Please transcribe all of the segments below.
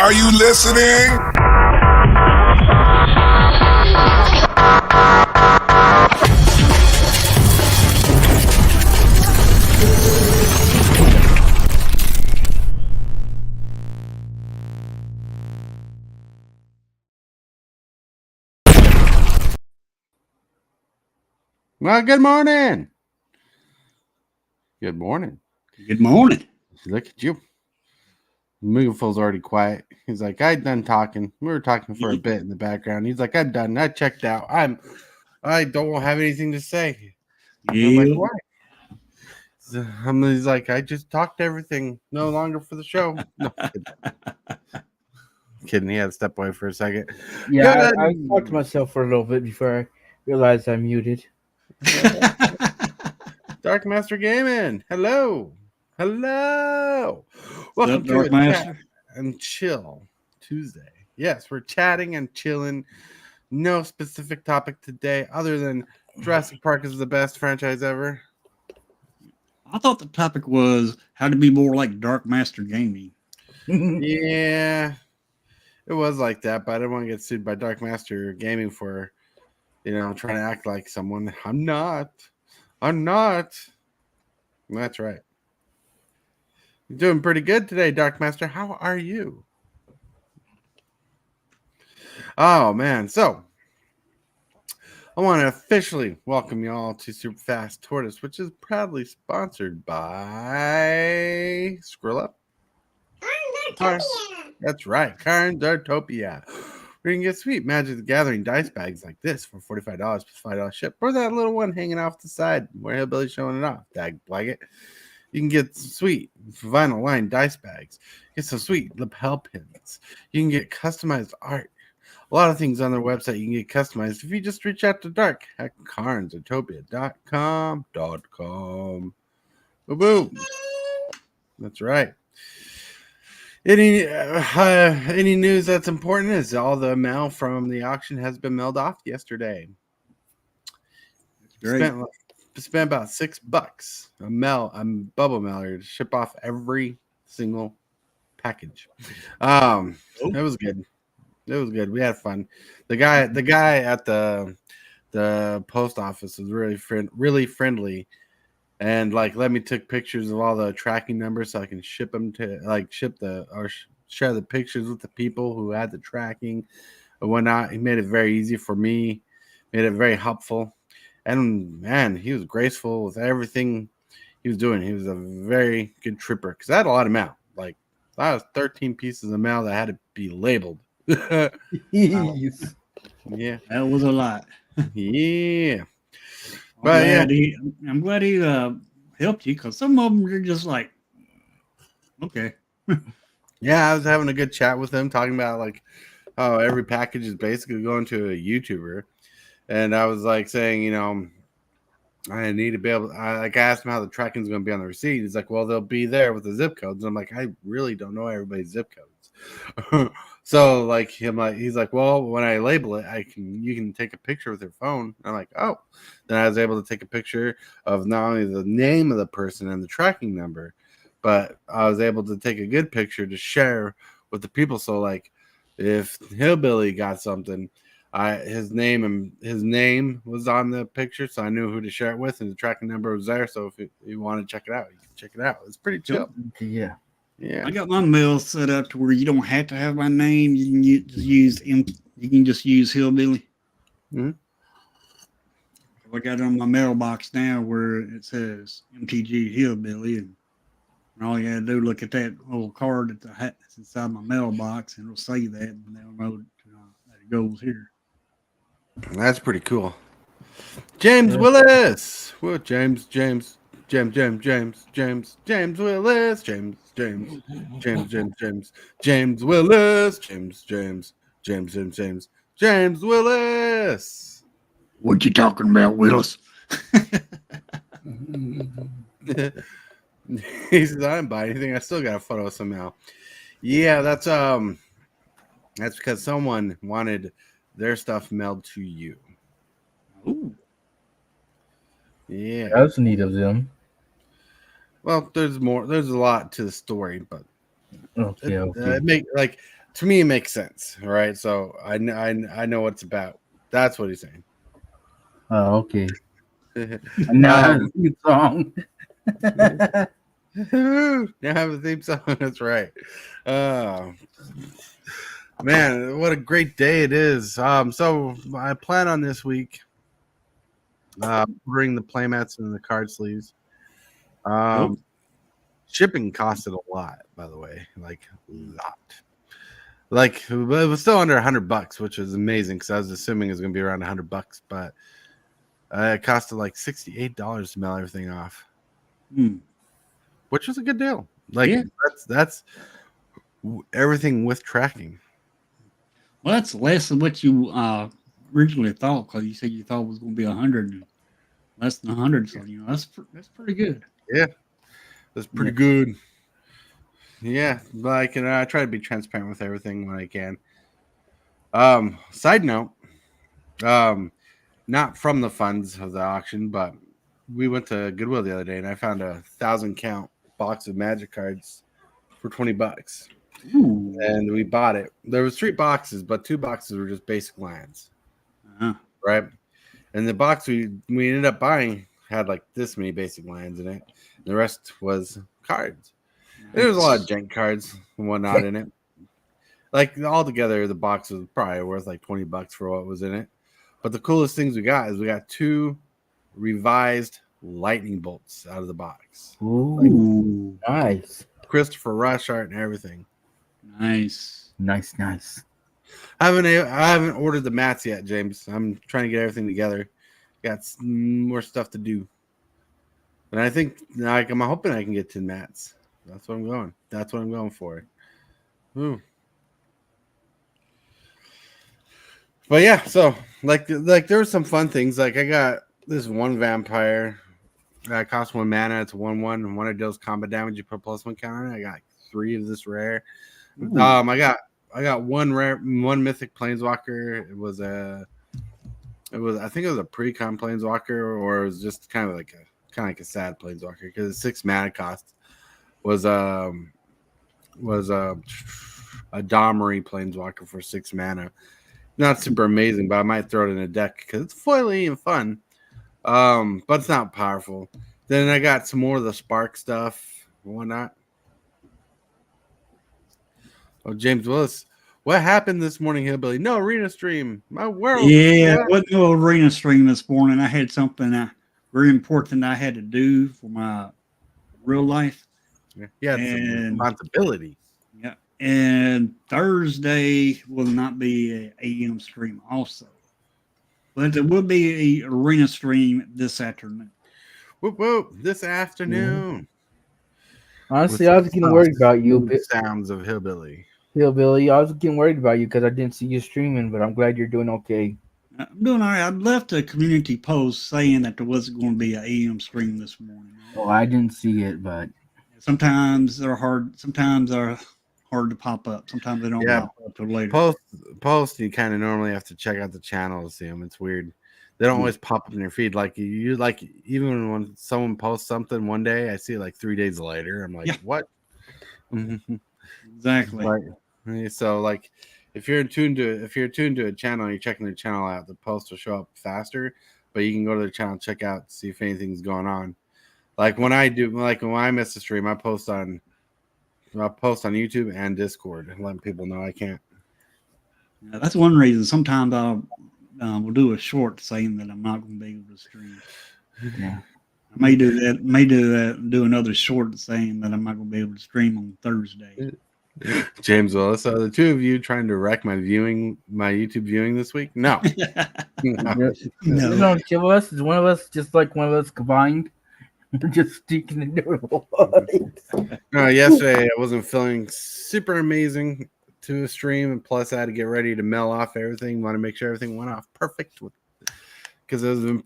Are you listening? Well, good morning. Good morning. Good morning. Look at you. Megafool's already quiet. He's like, I'm done talking. We were talking for a bit in the background. He's like, I'm done. I checked out. I don't have anything to say. Yeah. I'm like, why? He's like, I just talked everything. No longer for the show. No, kidding. He had to step away for a second. Yeah, I talked to myself for a little bit before I realized I muted. Dark Master Gaming. Hello. Welcome to Dark Master? Chat and Chill Tuesday. Yes, we're chatting and chilling. No specific topic today other than Jurassic Park is the best franchise ever. I thought the topic was how to be more like Dark Master Gaming. Yeah, it was like that, but I didn't want to get sued by Dark Master Gaming for, trying to act like someone. I'm not. That's right. You're doing pretty good today, Dark Master. How are you? Oh, man. So, I want to officially welcome you all to Super Fast Tortoise, which is proudly sponsored by Scroll Up. That's right, Dartopia. We can get sweet Magic the Gathering dice bags like this for $45 plus $5 ship, or that little one hanging off the side where Hillbilly's showing it off. Dag like it. You can get some sweet vinyl lined dice bags. Get some sweet lapel pins. You can get customized art. A lot of things on their website you can get customized if you just reach out to Darc at carnsatopia.com. Boom. That's right. Any news that's important is all the mail from the auction has been mailed off yesterday. Great. Spent about $6 a bubble mailer to ship off every single package. It was good. We had fun. The guy at the post office was really friendly, and let me take pictures of all the tracking numbers so I can share the pictures with the people who had the tracking and whatnot. He made it very easy for me, made it very helpful, and man, he was graceful with everything he was doing. He was a very good tripper because I had a lot of mail. That was 13 pieces of mail that had to be labeled. Yeah, that was a lot. Yeah. I'm glad he helped you, because some of them are just like, okay. Yeah, I was having a good chat with him, talking about how every package is basically going to a YouTuber, and I was saying, I need to be able. I asked him how the tracking is going to be on the receipt. He's like, well, they'll be there with the zip codes. And I'm like, I really don't know everybody's zip codes. So he's like, well, when I label it, you can take a picture with your phone. I'm like, oh. Then I was able to take a picture of not only the name of the person and the tracking number, but I was able to take a good picture to share with the people. So if Hillbilly got something, his name was on the picture, so I knew who to share it with, and the tracking number was there. So if you want to check it out, you can check it out. It's pretty chill. yeah. Yeah, I got my mail set up to where you don't have to have my name. You can just use Hillbilly. Mm-hmm. I got it on my mailbox now where it says MTG Hillbilly, and all you got to do is look at that little card that's inside my mailbox, and it'll say that, and they'll know that it goes here. That's pretty cool. James Willis. Well, James Willis. James Willis. James Willis. James Willis. What you talking about, Willis? He says, I didn't buy anything. I still got a photo somehow. Yeah, that's because someone wanted their stuff mailed to you. Ooh. Yeah. That's neat of them. Well, there's more. There's a lot to the story, but Okay. to me, it makes sense, right? So I know what it's about. That's what he's saying. Oh, okay. And now I have a theme song. Now have a theme song. That's right. Man, what a great day it is. So I plan on this week bring the playmats and the card sleeves. Shipping costed a lot, by the way, like a lot. Like it was still under $100, which is amazing because I was assuming it was going to be around $100, but it costed like $68 to mail everything off, which was a good deal. Like that's everything with tracking. Well, that's less than what you originally thought, because you said you thought it was going to be 100, less than 100. So that's pretty good. Yeah, that's pretty good. Yeah, like, and I try to be transparent with everything when I can. Side note, not from the funds of the auction, but we went to Goodwill the other day and I found a 1,000 count box of Magic cards for $20. Ooh. And we bought it. There was 3 boxes, but 2 boxes were just basic lands, right? And the box we ended up buying had like this many basic lands in it. The rest was cards. There was a lot of jank cards and whatnot in it. Like altogether, the box was probably worth like $20 for what was in it. But the coolest things we got is we got 2 revised lightning bolts out of the box. Ooh, nice. Christopher Rush art and everything. Nice. I haven't ordered the mats yet, James. I'm trying to get everything together. Got more stuff to do. And I think like I'm hoping I can get 10 mats. That's what I'm going. That's what I'm going for. Ooh. But yeah, so like there were some fun things. Like I got this 1 vampire that costs 1 mana. It's 1/1, and when it deals combat damage, you put +1 counter on it. I got 3 of this rare. Ooh. I got 1 rare, 1 mythic planeswalker. I think it was a pre-con planeswalker, or it was just kind of like a sad planeswalker because the 6 mana cost was a Domri planeswalker for 6 mana. Not super amazing, but I might throw it in a deck because it's foily and fun. But it's not powerful. Then I got some more of the Spark stuff and whatnot. Oh, James Willis, what happened this morning, Hillbilly? No arena stream. My world. Yeah, it wasn't no arena stream this morning. I had something very important I had to do for my real life. Yeah, it's a responsibility. Yeah, and Thursday will not be an AM stream also. But there will be an arena stream this afternoon. Whoop, whoop, this afternoon. Honestly, I was getting worried about you. Sounds of Hillbilly. Hillbilly, I was getting worried about you because I didn't see you streaming, but I'm glad you're doing okay. I'm doing all right. I left a community post saying that there wasn't going to be an AM stream this morning. Oh, I didn't see it, but sometimes they're hard. Sometimes they're hard to pop up. Sometimes they don't pop up till later. Post. You kind of normally have to check out the channel to see them. It's weird. They don't always pop up in your feed. Like you, like even when someone posts something one day, I see it like 3 days later. I'm like, what? Exactly. So like, if you're tuned to a channel and you're checking their channel out, the post will show up faster. But you can go to their channel, check out, see if anything's going on. Like when I miss a stream, I post on YouTube and Discord, letting people know I can't. Yeah, that's one reason. Sometimes we'll do a short saying that I'm not going to be able to stream. Yeah, I may do that. Do another short saying that I'm not going to be able to stream on Thursday. James Willis, are the 2 of you trying to wreck my YouTube viewing this week? No. No. You don't kill us. Is one of us just like one of us combined? We're just sticking into it. Yesterday I wasn't feeling super amazing to a stream, and plus I had to get ready to mail off everything. Want to make sure everything went off perfect because it was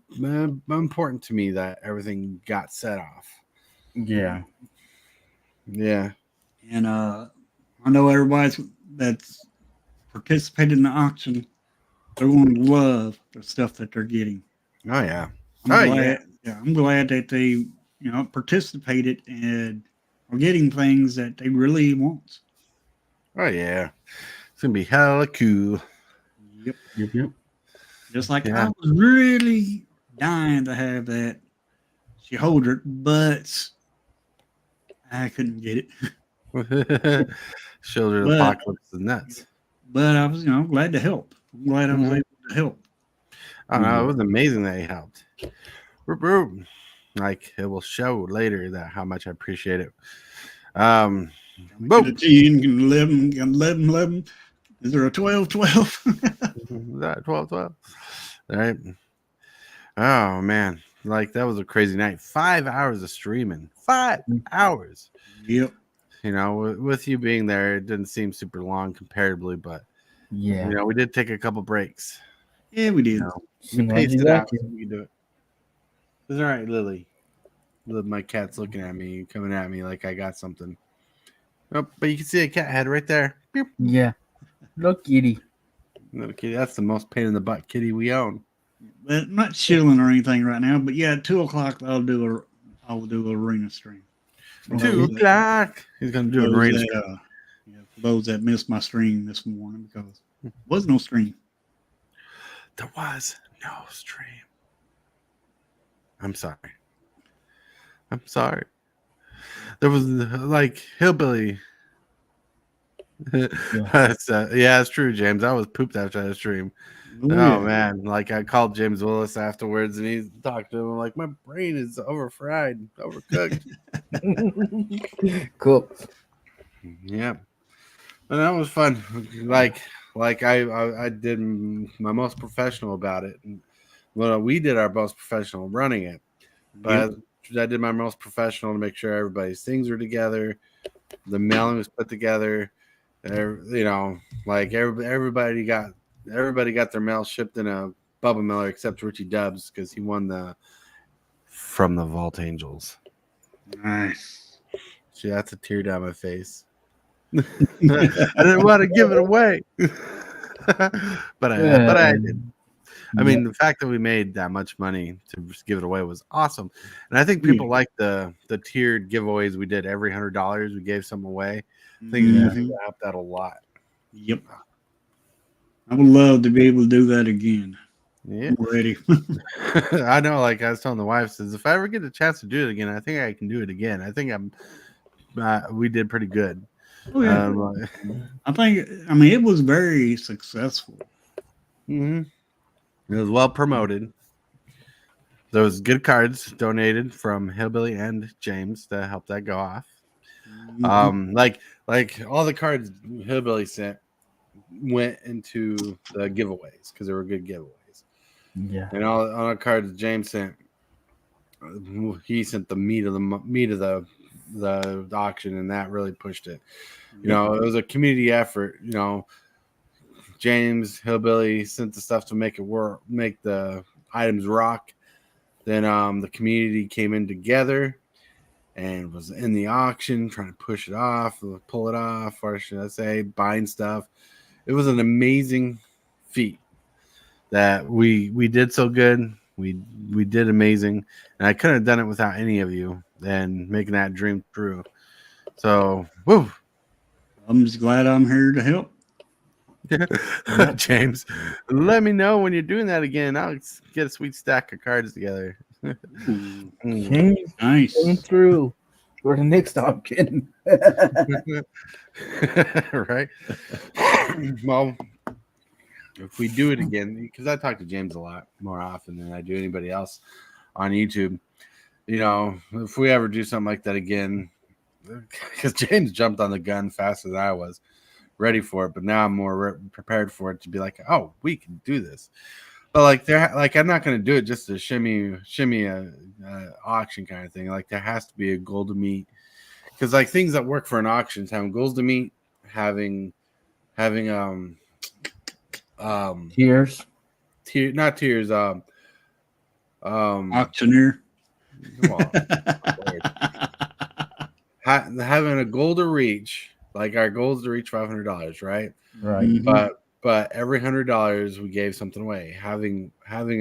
important to me that everything got set off. Yeah. And I know everybody that's participated in the auction, they're going to love the stuff that they're getting. Oh yeah. I'm glad that they participated and are getting things that they really want. Oh yeah. It's gonna be hella cool. Yep. Yep. Just like Yeah. I was really dying to have that she holder, but I couldn't get it. Shoulder But apocalypse is nuts. but I was, glad to help. I'm glad I was able to help. I don't know. It was amazing that he helped. Like it will show later that how much I appreciate it. Get Boom. a 10, get 11, get 11, 11. Is there a 12, 12? That 12. All right. Oh man, like that was a crazy night. 5 hours of streaming. 5 hours. Yep. You know, with you being there, it didn't seem super long comparatively, but Yeah. you know, we did take a couple breaks. Yeah, we did. You know, we Sometimes paced you it got out to. so we could do it. It's all right, Lily. My cat's looking at me, coming at me like I got something. Oh, but you can see a cat head right there. Beep. Yeah. Look, kitty. Little kitty. That's the most pain in the butt kitty we own. But I'm not chilling or anything right now. But yeah, at 2:00 I will do arena stream. For 2 those o'clock. He's gonna do a those rain. that, for those that missed my stream this morning because there was no stream. There was no stream. I'm sorry. There was like hillbilly. Yeah, it's true, James. I was pooped after that stream. Oh, Oh yeah. man, like I called James Willis afterwards, and he talked to him like my brain is overfried, overcooked. Cool. Yeah, and that was fun. Like I did my most professional about it. Well, we did our most professional running it, but I did my most professional to make sure everybody's things were together, the mailing was put together. You know, like everybody got their mail shipped in a Bubba Miller except Richie Dubs because he won from the Vault Angels. Nice. See, that's a tear down my face. I didn't want to give it away, but I did. I mean, the fact that we made that much money to just give it away was awesome, and I think people like the tiered giveaways we did. Every $100 we gave some away. I think that helped out a lot. Yep. I would love to be able to do that again. Yeah, I'm ready. I know. Like I was telling the wife, says if I ever get a chance to do it again, I think I can do it again. I think we did pretty good. Oh, yeah. I mean, it was very successful. It was well promoted. There was good cards donated from Hillbilly and James to help that go off. Like all the cards Hillbilly sent went into the giveaways because they were good giveaways. Yeah, and all the cards James sent, he sent the meat of the auction, and that really pushed it. You know, it was a community effort. You know, James Hillbilly sent the stuff to make it work, make the items rock. Then the community came in together and was in the auction trying to push it off, pull it off, or should I say, buying stuff. It was an amazing feat that we did so good. We did amazing, and I couldn't have done it without any of you and making that dream true. So, woo! I'm just glad I'm here to help. James, let me know when you're doing that again. I'll get a sweet stack of cards together. James Nice. came through for the next auction. Right? Well, if we do it again, because I talk to James a lot more often than I do anybody else on YouTube, you know, if we ever do something like that again, because James jumped on the gun faster than I was ready for it, but now I'm more prepared for it to be like, oh, we can do this. But like I'm not going to do it just to shimmy a auction kind of thing. Like there has to be a goal to meet, because like things that work for an auction is having goals to meet, having Tears. not tears Auctioneer. well, having a goal to reach. Like our goal is to reach $500, right? Right. But every $100 we gave something away. Having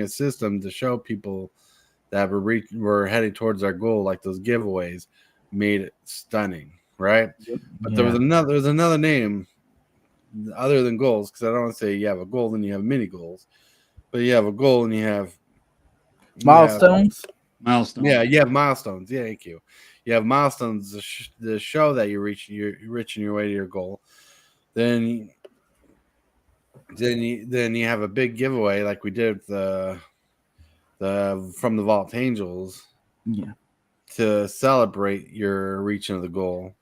a system to show people that we're heading towards our goal, like those giveaways, made it stunning, right? But there was another name other than goals, because I don't want to say you have a goal and you have mini goals, but you have a goal and you have Milestones. Milestone. Yeah, you have milestones. Yeah, thank you. You have milestones to show that you're reaching your way to your goal. Then you have a big giveaway like we did with the from the Vault Angels. Yeah. To celebrate your reaching of the goal.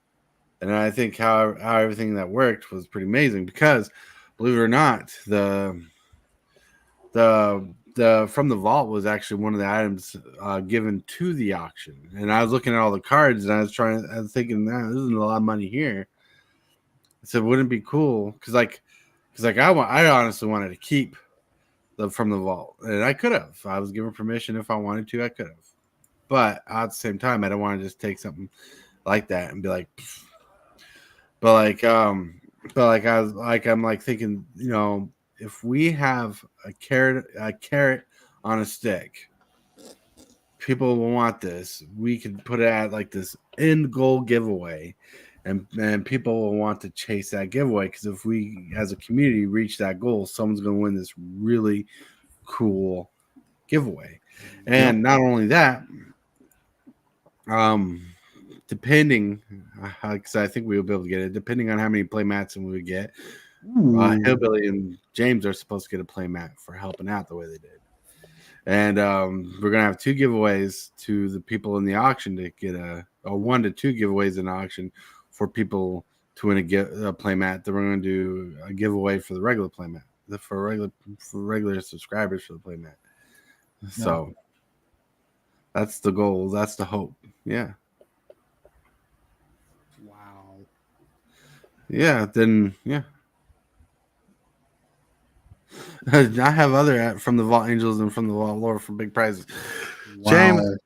And I think how everything that worked was pretty amazing because, believe it or not, the from the vault was actually one of the items given to the auction. And I was looking at all the cards and I was thinking, nah, this isn't a lot of money here. I said, wouldn't it be cool? Because I honestly wanted to keep from the vault, and I could have. I was given permission if I wanted to, I could have. But at the same time, I don't want to just take something like that and be like, pfft. I'm like thinking, if we have a carrot on a stick, people will want this. We could put it at like this end goal giveaway, and people will want to chase that giveaway because if we, as a community, reach that goal, someone's going to win this really cool giveaway. And not only that, depending, because I think we will be able to get it, depending on how many play mats and we would get. Hillbilly and James are supposed to get a play mat for helping out the way they did. And we're gonna have 2 giveaways to the people in the auction to get a 1 to 2 giveaways in the auction for people to win a play mat. Then we're gonna do a giveaway for the regular play mat, for regular subscribers for the play mat. So that's the goal. That's the hope. Yeah. Wow. Yeah. Then I have other from the Vault Angels and from the Vault Lore for big prizes. Wow. James,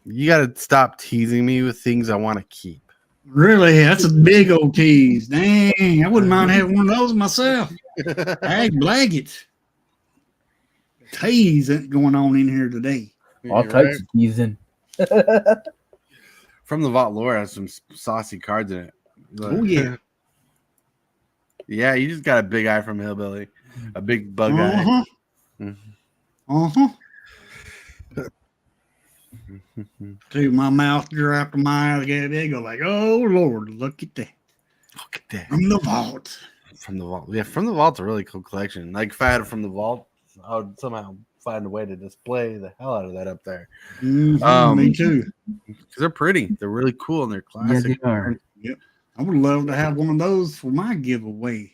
you got to stop teasing me with things I want to keep. Really? That's a big old tease. Dang, I wouldn't mind having one of those myself. Blag it. Tease going on in here today. All types of teasing. From the Vault Lore has some saucy cards in it. Oh, yeah. Yeah, you just got a big eye from Hillbilly. A big bug eye. Dude, my mouth dropped a mile ago. They go like, oh, Lord, look at that. Look at that. From the vault. From the vault. Yeah, From the Vault's a really cool collection. Like, if I had it from the vault, I would somehow find a way to display the hell out of that up there. Me too. Because they're pretty. They're really cool and they're classic. Yeah, they are. Yep. I would love to have one of those for my giveaway.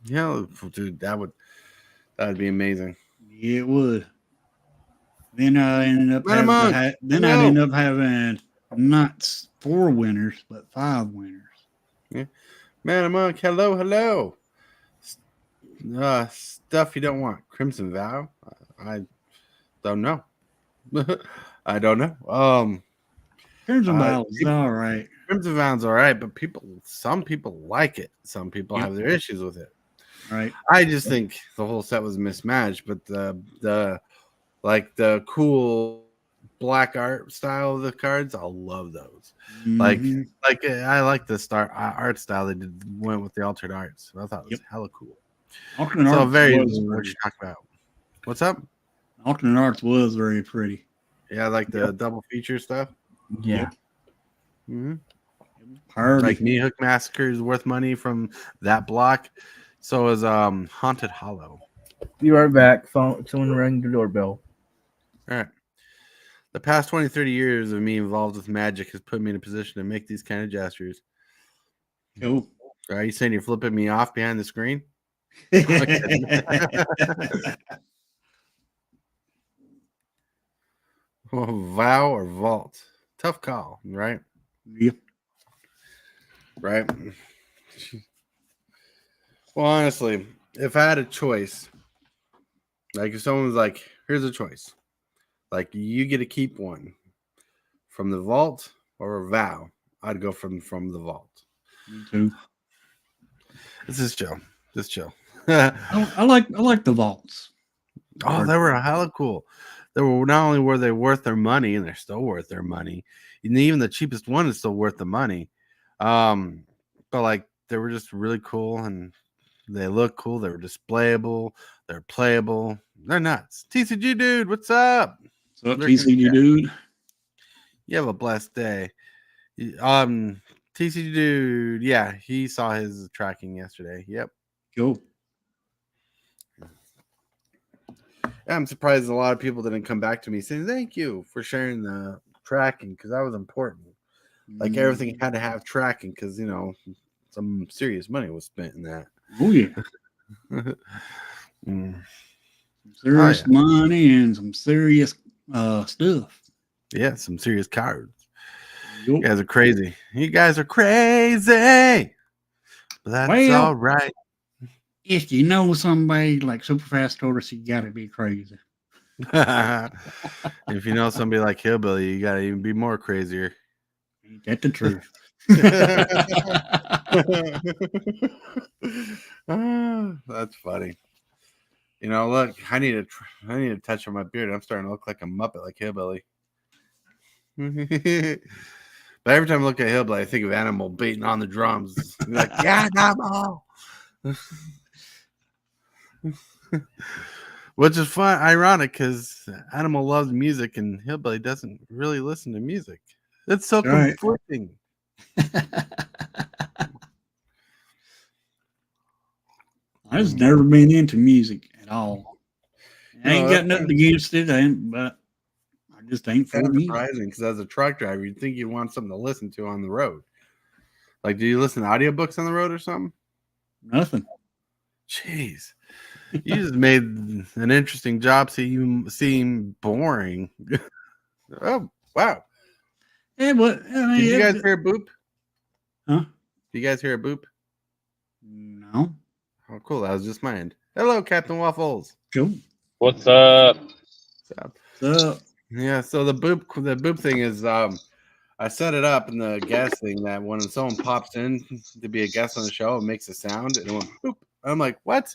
Yeah, dude, that would be amazing. Yeah, it would. Then I ended up having not 4 winners, but 5 winners. Yeah. Man Monk, hello. Stuff you don't want. Crimson Vow? I don't know. I don't know. Crimson Vow is all right. Crimson Vow's all right, but some people like it. Some people have their issues with it. Right. I just think the whole set was mismatched, but the cool black art style of the cards, I love those. Like I like the art style they went with the altered arts. I thought it was hella cool. Alternate arts very what you talk about. What's up? Alternate arts was very pretty. Yeah, like the double feature stuff. Yeah. Mm-hmm. Like Knee Hook Massacre is worth money from that block. So is Haunted Hollow. Be right back. Someone rang the doorbell. All right. The past 20, 30 years of me involved with Magic has put me in a position to make these kind of gestures. Cool. Are you saying you're flipping me off behind the screen? Vow or vault? Tough call, right? Yep. Right. Well, honestly, if I had a choice, like if someone was like, here's a choice. Like you get to keep one from the vault or a vow, I'd go from the vault. Me too. This is chill. I like the vaults. Oh, they were hella cool. They were not only were they worth their money, and they're still worth their money. And even the cheapest one is still worth the money. But like they were just really cool, and They look cool. They're displayable. They're playable. They're nuts. TCGdude, what's up? So TCGdude. You have a blessed day. TCGdude, yeah, he saw his tracking yesterday. Yep. Cool. I'm surprised a lot of people didn't come back to me saying thank you for sharing the tracking because that was important. Like everything had to have tracking because some serious money was spent in that. Oh yeah. Serious money and some serious stuff. Yeah, some serious cards. Yep. You guys are crazy. You guys are crazy. But that's all right. If you know somebody like Superfast told us, you gotta be crazy. If you know somebody like Hillbilly, you gotta even be more crazier. Ain't that the truth? That's funny. Look, I need to touch on my beard. I'm starting to look like a Muppet, like Hillbilly. But every time I look at Hillbilly, I think of Animal beating on the drums. Like, yeah, Animal. Which is fun, ironic, because Animal loves music and Hillbilly doesn't really listen to music. It's so conflicting. I've never been into music at all. I ain't got nothing against it, but I just ain't for music. Surprising, because as a truck driver, you'd think you'd want something to listen to on the road. Like, do you listen to audiobooks on the road or something? Nothing. Jeez. You just made an interesting job so you seem boring. Oh, wow. Yeah, but did you guys hear a boop? Huh? Did you guys hear a boop? No. Oh, cool. That was just my end. Hello, Captain Waffles. Cool. What's up? What's up? Yeah, so the boop thing is I set it up in the guest thing that when someone pops in to be a guest on the show, it makes a sound and it went boop. I'm like, what?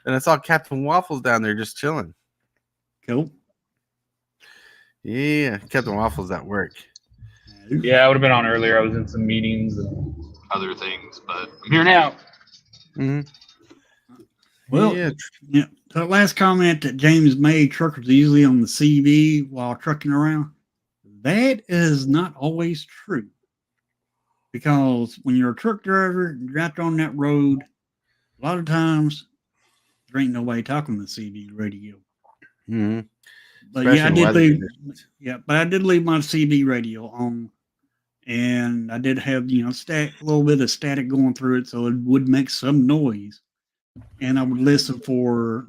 And I saw Captain Waffles down there just chilling. Cool. Yeah, Captain Waffles at work. Yeah, I would have been on earlier. I was in some meetings and other things, but I'm here now. Mm-hmm. Well, yeah. The last comment that James made, truckers usually on the CV while trucking around, that is not always true. Because when you're a truck driver, you're out on that road, a lot of times there ain't nobody talking to the CV radio. Mm-hmm. But yeah, I did leave. Yeah, but I did leave my CV radio on, and I did have a little bit of static going through it, so it would make some noise. And I would listen for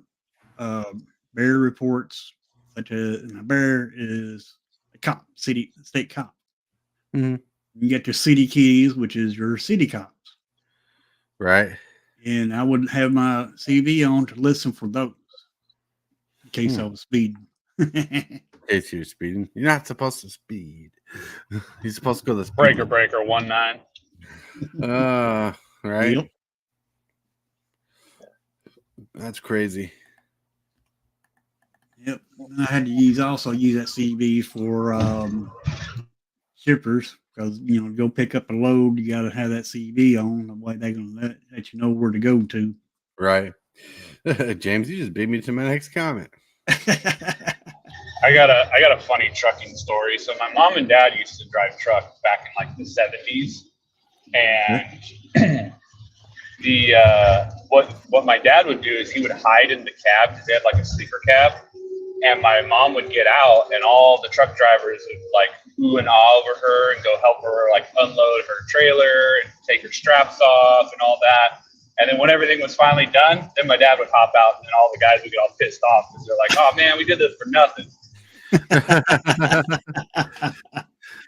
bear reports, such as a bear is a cop, state cop. Mm-hmm. You get your city keys, which is your city cops, right? And I would have my CV on to listen for those in case I was speeding. In case you're speeding, you're not supposed to speed. You're supposed to go to the breaker 19. Right. Yep. That's crazy. Yep. I had to use that CV for shippers because go pick up a load, you got to have that CV on. The way they're gonna let you know where to go to. Right. James, you just beat me to my next comment. I got a funny trucking story. So my mom and dad used to drive truck back in like the 70s, and what my dad would do is he would hide in the cab because they had like a sleeper cab, and my mom would get out, and all the truck drivers would like ooh and ah over her and go help her like unload her trailer and take her straps off and all that. And then when everything was finally done, then my dad would hop out, and then all the guys would get all pissed off because they're like, "Oh man, we did this for nothing."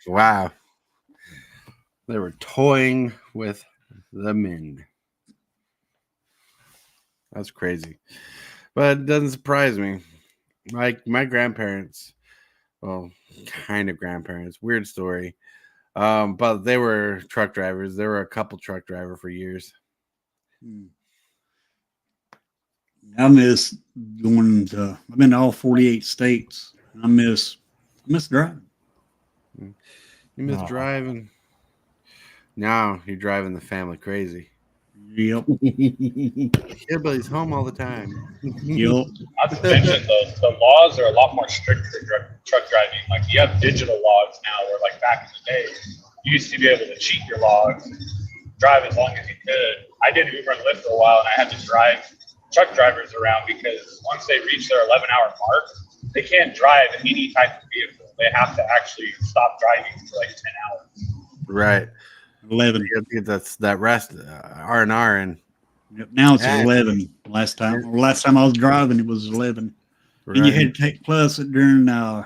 Wow. They were toying with the men. That's crazy. But it doesn't surprise me. Like my grandparents, well, kind of grandparents, weird story. But they were truck drivers. There were a couple truck driver for years. I miss going to. I've been to all 48 states. I miss driving. You miss driving. Now you're driving the family crazy. Yep. Everybody's home all the time. Yep. Not to mention the laws are a lot more strict for truck driving. Like you have digital logs now, where like back in the day, you used to be able to cheat your logs, drive as long as you could. I did Uber and Lyft for a while, and I had to drive truck drivers around because once they reach their 11-hour mark, they can't drive any type of vehicle. They have to actually stop driving for like 10 hours. Right. 11. You have to get that rest, R&R, and Yep. Now it's Yeah. 11. Last time I was driving, it was 11. And you had to take, plus during, I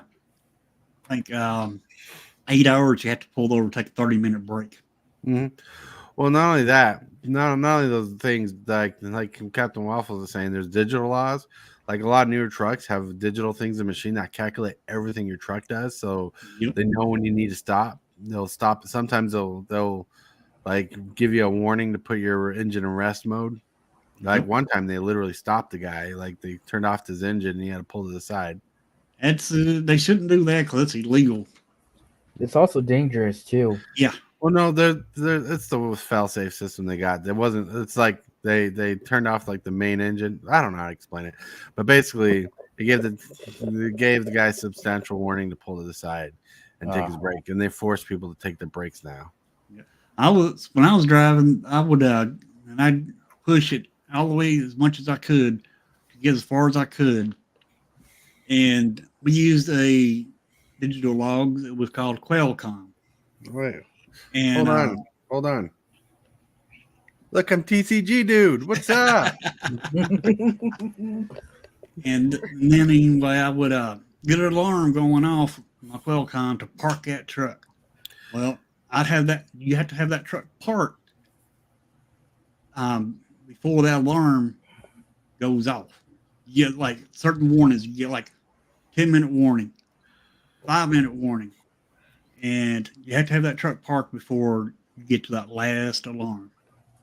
think, 8 hours, you had to pull over, take a 30-minute break. Mm-hmm. Well, not only that, not only those things like Captain Waffles is saying, there's digital laws. Like a lot of newer trucks have digital things in the machine that calculate everything your truck does, so they know when you need to stop. They'll stop. Sometimes they'll like give you a warning to put your engine in rest mode. Like one time, they literally stopped the guy. Like they turned off his engine, and he had to pull to the side. That's they shouldn't do that because it's illegal. It's also dangerous too. Yeah. Well, no, it's the fail-safe system they got. It wasn't. It's like they turned off like the main engine. I don't know how to explain it, but basically, they gave the guy substantial warning to pull to the side and take his brake, and they force people to take the brakes now. Yeah. When I was driving, I would and I'd push it all the way as much as I could to get as far as I could, and we used a digital log that was called Qualcomm. Wait. And Hold on. Look, I'm TCGdude. What's up? and then anyway, I would get an alarm going off my Qualcomm to park that truck. Well, I'd have that. You have to have that truck parked before that alarm goes off. You get like certain warnings. You get like 10-minute warning, 5-minute warning. And you have to have that truck parked before you get to that last alarm.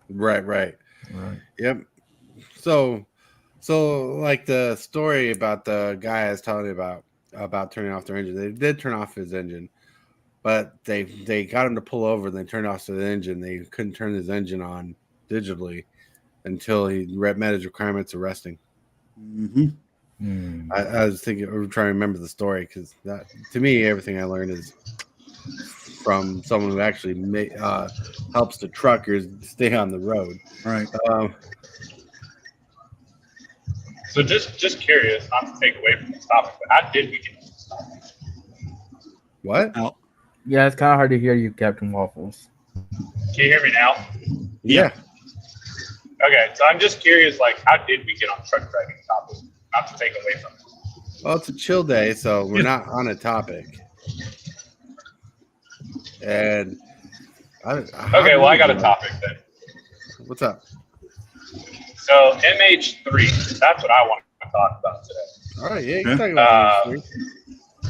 Right. Yep. So like the story about the guy I was telling you about turning off their engine. They did turn off his engine, but they got him to pull over and they turned off the engine. They couldn't turn his engine on digitally until he met his requirements of resting. Mm-hmm. I was trying to remember the story because that, to me, everything I learned is from someone who actually helps the truckers stay on the road. Right. So just curious, not to take away from this topic, but how did we get to this topic? What? Yeah, it's kind of hard to hear you, Captain Waffles. Can you hear me now? Yeah. Okay, so I'm just curious, like, how did we get on truck driving topic? Not to take away from it. Well, it's a chill day, so we're not on a topic. And okay, well, I got a topic then. What's up? So MH3, that's what I want to talk about today. All right, yeah, you can talk about this.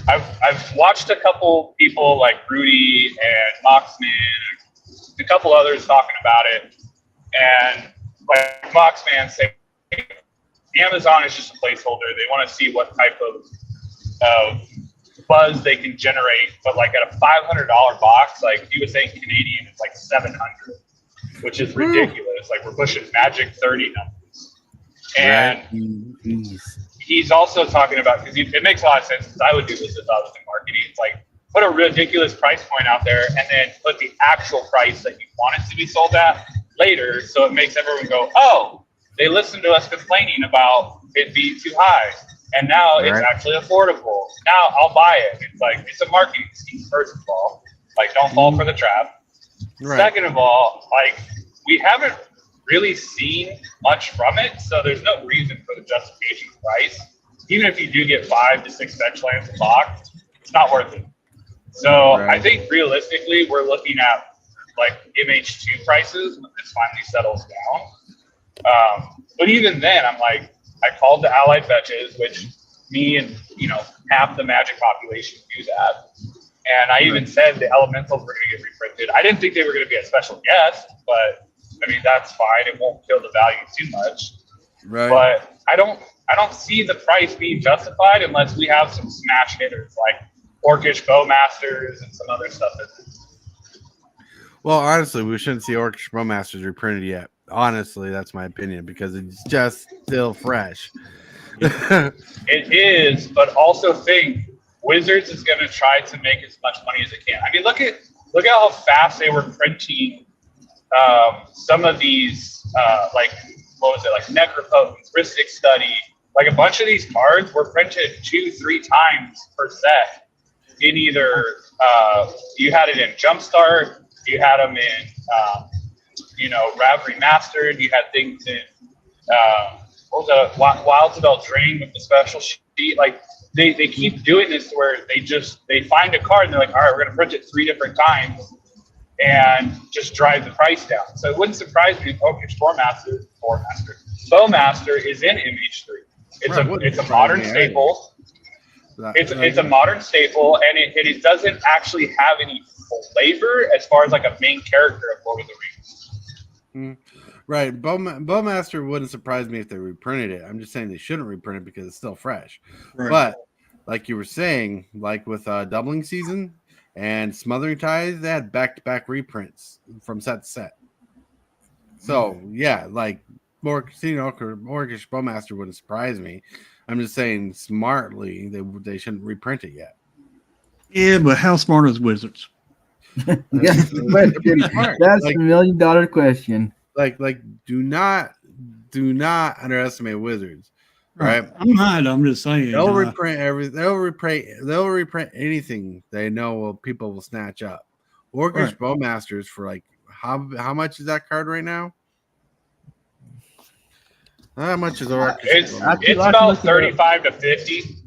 I've watched a couple people like Rudy and Moxman, a couple others talking about it, and like Moxman saying Amazon is just a placeholder. They want to see what type of buzz they can generate, but like at a $500 box, like he was saying Canadian, it's like 700, which is ridiculous. Like we're pushing magic 30 numbers, and he's also talking about, because it makes a lot of sense, because I would do this if I was in marketing. It's like put a ridiculous price point out there and then put the actual price that you want it to be sold at later, so it makes everyone go, oh, they listened to us complaining about it being too high, and now it's actually affordable. Now I'll buy it. It's like, it's a marketing scheme, first of all. Like, don't fall for the trap. Right. Second of all, like, we haven't really seen much from it, so there's no reason for the justification price. Even if you do get 5 to 6 bench lands a box, it's not worth it. So I think realistically, we're looking at like MH2 prices when this finally settles down. But even then, I'm like, I called the Allied Fetches, which me and, half the Magic population use that. And I even said the Elementals were going to get reprinted. I didn't think they were going to be a special guest, but I mean, that's fine. It won't kill the value too much. Right. But I don't see the price being justified unless we have some smash hitters like Orcish Bowmasters and some other stuff. Well, honestly, we shouldn't see Orcish Bowmasters reprinted yet. Honestly, that's my opinion because it's just still fresh. It is, but also think Wizards is going to try to make as much money as it can. I mean, look at how fast they were printing some of these, like what was it, like Necropotence, Ristic Study, like a bunch of these cards were printed 2-3 times per set. In either you had it in Jumpstart, you had them in Rav Remastered, you had things in what was it, Wild Spell Drain with the special sheet. Like they keep doing this where they find a card and they're like, all right, we're gonna print it 3 different times and just drive the price down. So it wouldn't surprise me if Oakish Bowmaster is in MH3. It's a modern staple. It's a modern staple, and it doesn't actually have any flavor as far as like a main character of Lord of the Rings. Right. Bowmaster wouldn't surprise me if they reprinted it. I'm just saying they shouldn't reprint it because it's still fresh. Right. But like you were saying, like with Doubling Season and Smothering Ties, they had back-to-back reprints from set to set. So, yeah, like Orcish Bowmaster wouldn't surprise me. I'm just saying smartly, they shouldn't reprint it yet. Yeah, but how smart is Wizards? That's a $1 million question. Like, do not underestimate Wizards. Right? I'm not. I'm just saying. They'll reprint everything. They'll reprint anything they know people will snatch up. Orcish Bowmasters for like how much is that card right now? How much is Orcish? It's about 35 to 50.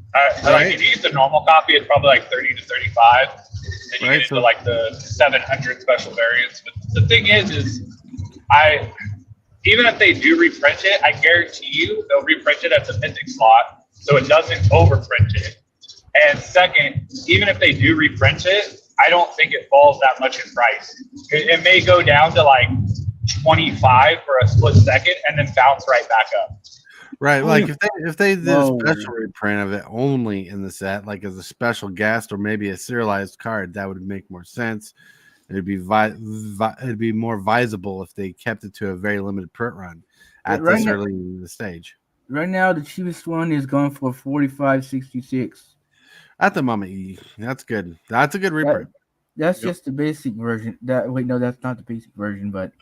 Like if you use the normal copy, it's probably like 30 to 35. Then you get into like the 700 special variants. But the thing is even if they do reprint it, I guarantee you they'll reprint it as a mythic slot, so it doesn't overprint it. And second, even if they do reprint it, I don't think it falls that much in price. It may go down to like 25 for a split second and then bounce right back up. Right, like if they did a special reprint of it only in the set, like as a special guest or maybe a serialized card, that would make more sense. It'd be more visible if they kept it to a very limited print run at this early in the stage. Right now, the cheapest one is going for $45.66 at the moment. That's good. That's a good reprint. That's just the basic version. That's not the basic version, but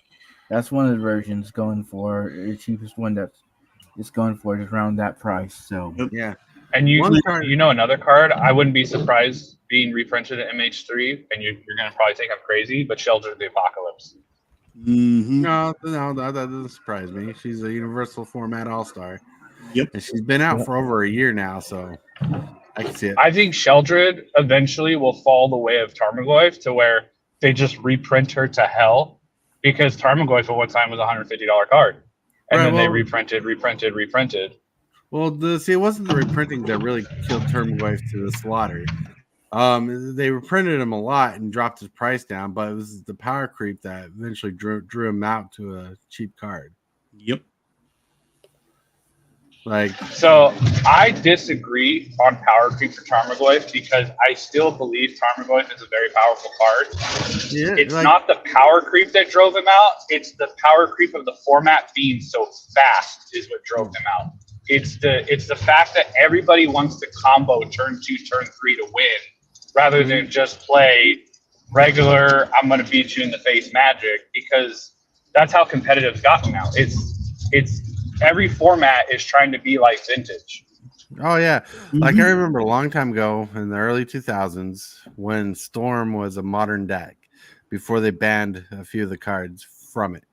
that's one of the versions going for the cheapest one. That's just going for just around that price. So yeah. And you know another card, I wouldn't be surprised being reprinted at MH3, and you're going to probably think I'm crazy, but Shelter of the Apocalypse. Mm-hmm. No, that doesn't surprise me. She's a universal format all-star. Yep. And she's been out for over a year now, so I can see it. I think Sheldred eventually will fall the way of Tarmogoyf to where they just reprint her to hell, because Tarmogoyf at one time was a $150 card. And then they reprinted. Well, it wasn't the reprinting that really killed Tarmogoyf to the slaughter. They reprinted him a lot and dropped his price down, but it was the power creep that eventually drew him out to a cheap card. Yep. So I disagree on power creep for Tarmogoyf because I still believe Tarmogoyf is a very powerful card. Yeah, it's not the power creep that drove him out. It's the power creep of the format being so fast is what drove him out. It's the fact that everybody wants to combo turn 2, turn 3 to win rather than just play regular, I'm going to beat you in the face magic, because that's how competitive it's gotten now. It's every format is trying to be like Vintage. Oh yeah, like I remember a long time ago in the early 2000s when Storm was a modern deck before they banned a few of the cards from it,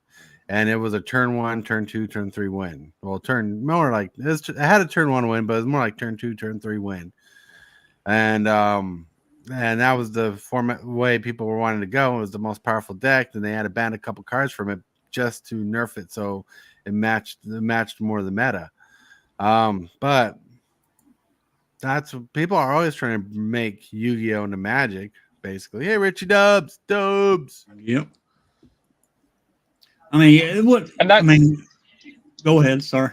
and it was a turn 1, turn 2, turn 3 win. Well, it had a turn 1 win, but it was more like turn 2, turn 3 win, and that was the format way people were wanting to go. It was the most powerful deck, and they had to ban a couple cards from it just to nerf it so it matched more of the meta. But that's what people are always trying to make Yu-Gi-Oh! Into Magic, basically. Hey, Richie Dubs. Yep. Go ahead. Sorry.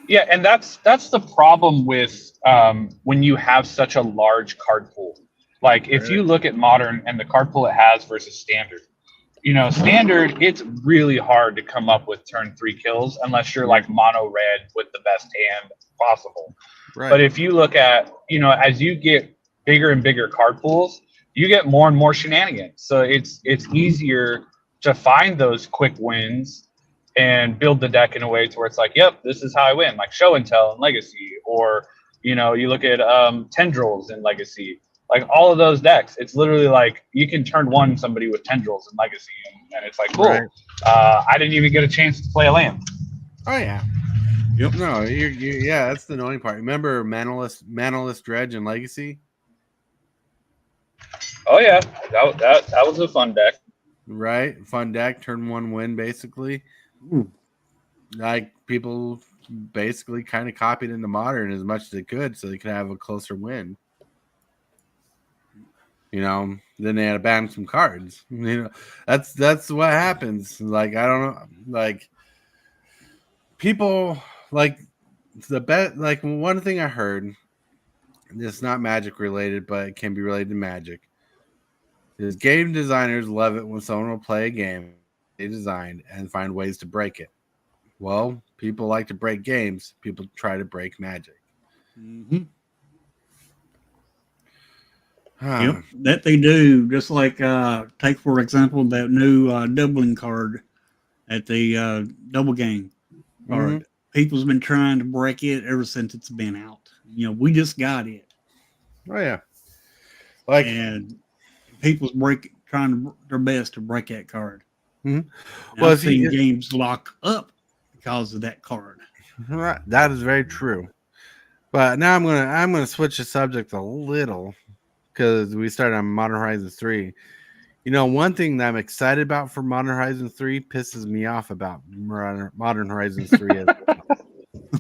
Yeah, and that's the problem with when you have such a large card pool. Like if you look at Modern and the card pool it has versus Standard, standard, it's really hard to come up with turn 3 kills unless you're like mono red with the best hand possible. Right. But if you look at, as you get bigger and bigger card pools, you get more and more shenanigans. So it's easier to find those quick wins and build the deck in a way to where it's like, yep, this is how I win, like show and tell in Legacy, or you look at tendrils in Legacy. Like all of those decks, it's literally like you can turn one somebody with tendrils in Legacy, and it's like, cool. Right. I didn't even get a chance to play a land. Oh yeah. Yep. No, yeah, that's the annoying part. Remember Manaless Dredge in Legacy? Oh yeah, that was a fun deck. Right, fun deck, turn 1 win basically. Like people basically kind of copied into Modern as much as they could, so they could have a closer win. Then they had to ban some cards. That's what happens. Like I don't know, like people like the bet. Like one thing I heard, it's not Magic related, but it can be related to Magic. Is game designers love it when someone will play a game they designed and find ways to break it. Well, people like to break games. People try to break Magic. Mm-hmm. Yep, that they do. Just like take for example that new doubling card at the double game card. Mm-hmm. People's been trying to break it ever since it's been out. We just got it. Oh yeah, and people's trying their best to break that card. Mm-hmm. Well, I've seen games lock up because of that card. Right, that is very true. But now I'm gonna switch the subject a little because we started on Modern Horizons 3. One thing that I'm excited about for Modern Horizons 3 pisses me off about Modern Horizons 3 as well.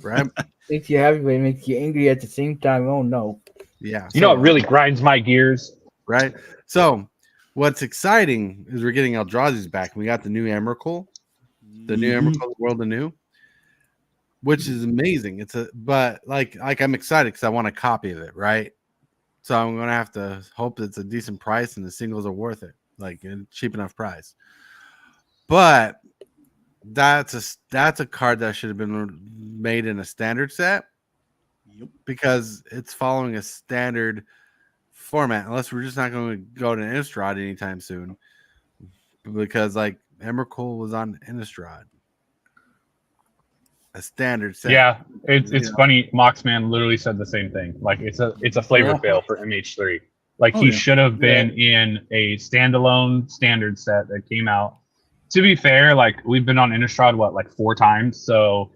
Right? Makes you happy, but it makes you angry at the same time. Oh no. Yeah. It really grinds my gears. Right? So what's exciting is we're getting Eldrazi's back. We got the new Emrakul. The new Emrakul World Anew, which is amazing. But I'm excited because I want a copy of it, right? So I'm gonna have to hope it's a decent price and the singles are worth it, like a cheap enough price. But that's a card that should have been made in a standard set. Yep. Because it's following a standard format, unless we're just not going to go to Innistrad anytime soon. Because Emrakul was on Innistrad. A standard set. Yeah, it's funny. Moxman literally said the same thing. Like it's a flavor fail for MH3. Like he should have been in a standalone standard set that came out. To be fair, we've been on Innistrad 4 times, so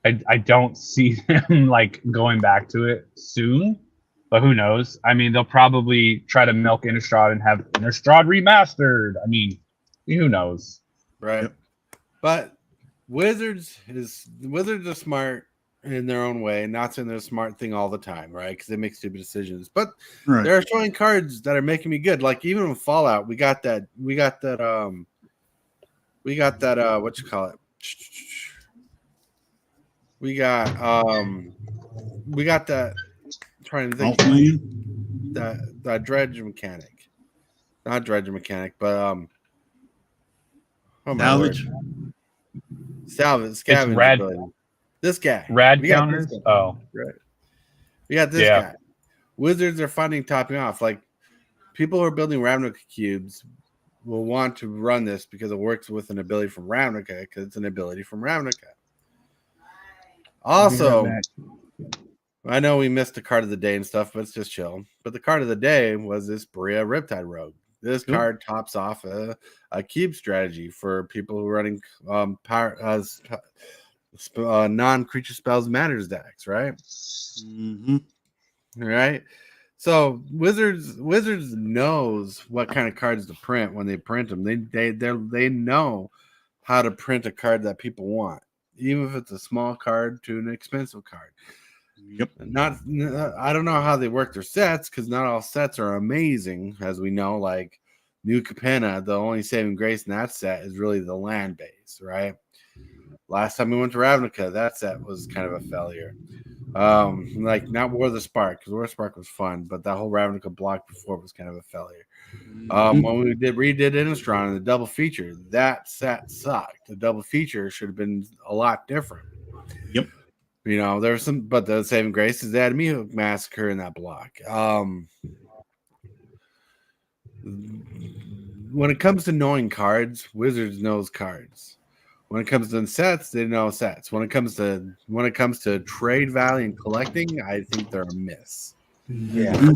I don't see them going back to it soon. But who knows? I mean, they'll probably try to milk Innistrad and have Innistrad remastered. I mean, who knows? Right. But Wizards are smart in their own way, not saying they're a smart thing all the time, right? Because they make stupid decisions. But they're showing cards that are making me good. Like even with Fallout, we got that what you call it? We got that, I'm trying to think that dredge mechanic. Not dredge mechanic, but Salvage, scavenger ability. This guy. Rad counters? Oh. Right. We got this guy. Wizards are finding topping off. People who are building Ravnica cubes will want to run this because it works with an ability from Ravnica, because it's an ability from Ravnica. Also, I know we missed the card of the day and stuff, but it's just chill. But the card of the day was this Bria Riptide Rogue. This card tops off a cube strategy for people who are running non-creature spells matters decks, right? Mm-hmm. Right. So Wizards knows what kind of cards to print when they print them. They know how to print a card that people want, even if it's a small card to an expensive card. Yep. I don't know how they work their sets, because not all sets are amazing, as we know. Like New Capenna, the only saving grace in that set is really the land base, right? Last time we went to Ravnica, that set was kind of a failure. Like not War of the Spark, because War of the Spark was fun, but that whole Ravnica block before was kind of a failure. When we redid Innistrad and the double feature, that set sucked. The double feature should have been a lot different. Yep. You know, there was some, but the saving grace is they had a Mihawk Massacre in that block. When it comes to knowing cards, Wizards knows cards. When it comes to sets, they know sets. When it comes to trade value and collecting, I think they're a miss. Yeah,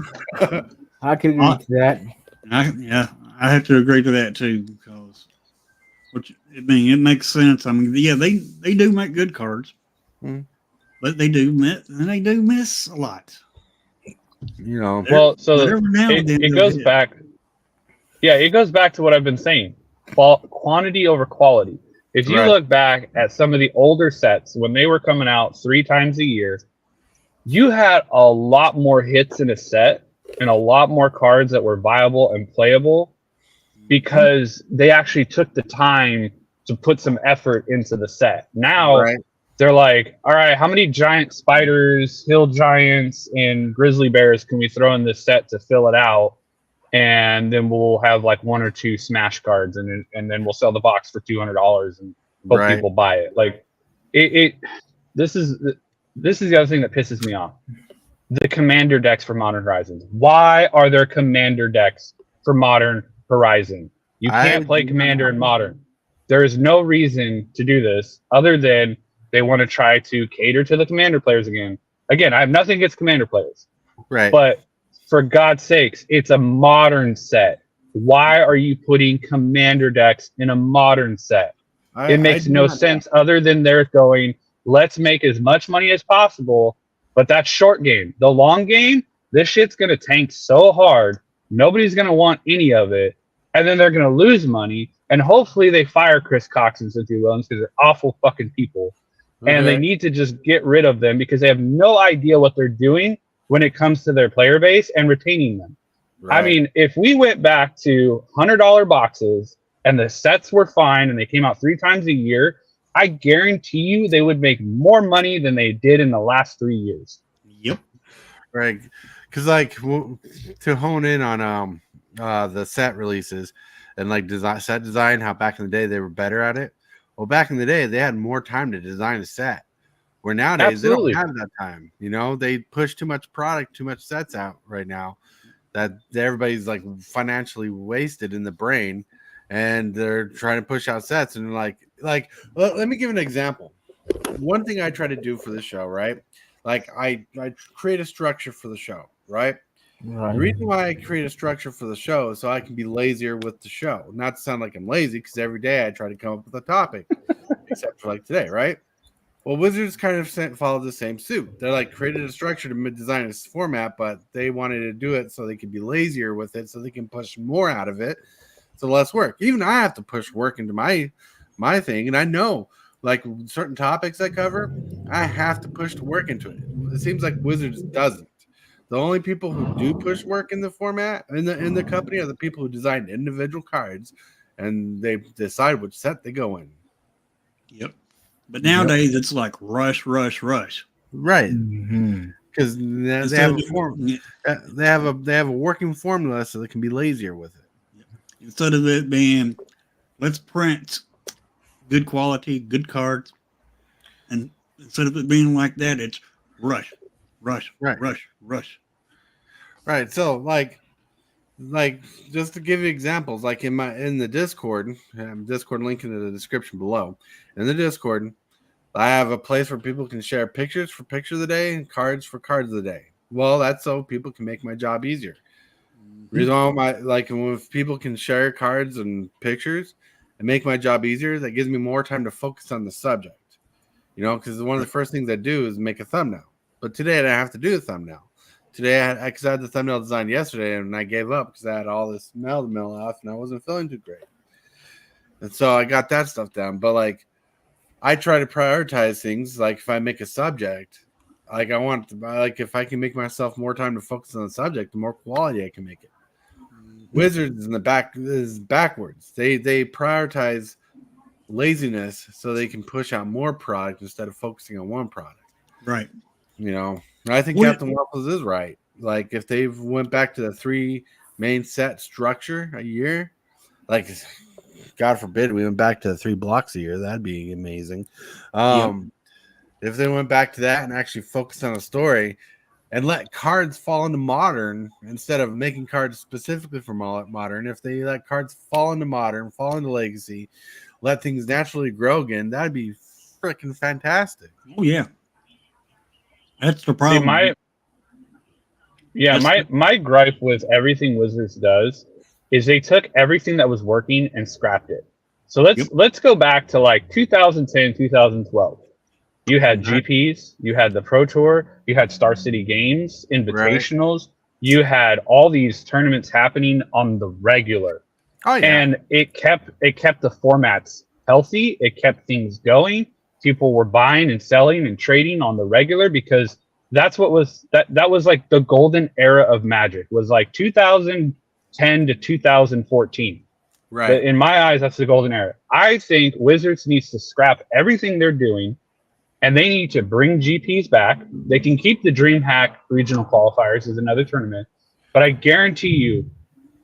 I can agree to that. I have to agree to that too, because it makes sense. I mean, yeah, they do make good cards, but they do miss a lot. You know, Well, so Every now and then it they'll goes hit. back. Yeah, it goes back to what I've been saying: quantity over quality. If you Right. look back at some of the older sets when they were coming out 3 times a year, you had a lot more hits in a set and a lot more cards that were viable and playable because they actually took the time to put some effort into the set. Now right? they're like, all right, how many giant spiders, hill giants, and grizzly bears can we throw in this set to fill it out? And then we'll have like 1 or 2 smash cards, and then we'll sell the box for $200 and hope Right. people buy it. Like this is the other thing that pisses me off. The commander decks for Modern Horizons. Why are there commander decks for Modern Horizon? You can't play commander in Modern. There is no reason to do this other than they want to try to cater to the commander players again. Again, I have nothing against commander players. Right. But for God's sakes, it's a modern set. Why are you putting commander decks in a modern set? It makes no sense other than they're going, let's make as much money as possible, but that's short game. The long game, this shit's going to tank so hard, nobody's going to want any of it, and then they're going to lose money, and hopefully they fire Chris Cox and Cynthia Williams because they're awful fucking people, and they need to just get rid of them because they have no idea what they're doing when it comes to their player base and retaining them. Right. I mean, if we went back to $100 boxes and the sets were fine and they came out 3 times a year, I guarantee you they would make more money than they did in the last 3 years. Yep. Right. Because like to hone in on the set releases and like set design, how back in the day they were better at it. Well, back in the day they had more time to design a set. Where nowadays Absolutely. they don't have that time. You know, they push too much product, too much sets out right now that everybody's like financially wasted in the brain, and they're trying to push out sets. And like, let me give an example. One thing I try to do for the show, right? Like I create a structure for the show, right? Right. The reason why I create a structure for the show is so I can be lazier with the show. Not to sound like I'm lazy, because every day I try to come up with a topic, except for like today, right? Well, Wizards kind of followed the same suit. They're like created a structure to design this format, but they wanted to do it so they could be lazier with it, so they can push more out of it, so less work. Even I have to push work into my thing, and I know like certain topics I cover, I have to push the work into it. It seems like Wizards doesn't. The only people who do push work in the format in the company are the people who design individual cards, and they decide which set they go in. Yep. But nowadays it's like rush. Right. Mm-hmm. Because they have a working formula, so they can be lazier with it. Instead of it being, let's print good quality, good cards, and instead of it being like that, it's rush. Right. Right. So like just to give you examples, like in the Discord link in the description below. In the Discord, I have a place where people can share pictures for picture of the day and cards for cards of the day. Well, that's so people can make my job easier. Reason why if people can share cards and pictures and make my job easier, that gives me more time to focus on the subject. You know, because one of the first things I do is make a thumbnail. But today I didn't have to do a thumbnail. Today because I had the thumbnail designed yesterday and I gave up because I had all this mail to mail off and I wasn't feeling too great. And so I got that stuff down. But like I try to prioritize things. Like if I make a subject, like I want if I can make myself more time to focus on the subject, the more quality I can make it. Wizards in the back is backwards. They prioritize laziness so they can push out more product instead of focusing on one product. Right. You know, and I think Well, Captain Waffles is right. Like if they went back to the 3 main set structure a year, like God forbid we went back to the 3 blocks a year, that'd be amazing. Yep. If they went back to that and actually focused on a story and let cards fall into modern instead of making cards specifically for modern, if they let cards fall into modern, fall into legacy, let things naturally grow again, that'd be freaking fantastic. Oh yeah. That's the See, problem. my gripe with everything Wizards does is they took everything that was working and scrapped it. So let's go back to like 2010, 2012. You had GPs, you had the Pro Tour, you had Star City Games, Invitationals, you had all these tournaments happening on the regular. Oh yeah. And it kept the formats healthy, it kept things going. People were buying and selling and trading on the regular because that's what was that was like the golden era of Magic, was like 2010 to 2014. Right. In my eyes, that's the golden era. I think Wizards needs to scrap everything they're doing, and they need to bring GPs back. They can keep the DreamHack regional qualifiers as another tournament, but I guarantee you,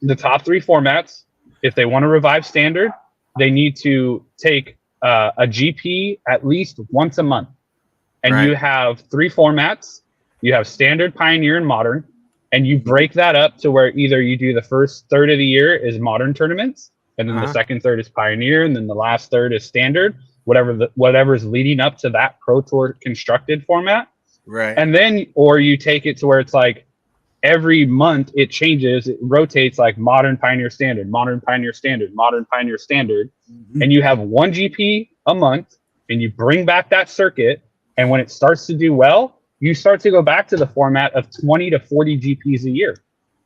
the top 3 formats, if they want to revive Standard, they need to take a GP at least once a month. And you have 3 formats. You have Standard, Pioneer, and Modern. And you break that up to where either you do the first third of the year is Modern tournaments, and then the second third is Pioneer, and then the last third is Standard, whatever's leading up to that Pro Tour constructed format. Right. And then, or you take it to where it's like every month it changes, it rotates, like Modern, Pioneer, Standard, Modern, Pioneer, Standard, Modern, Pioneer, Standard. And you have 1 GP a month, and you bring back that circuit. And when it starts to do well, you start to go back to the format of 20 to 40 GPs a year.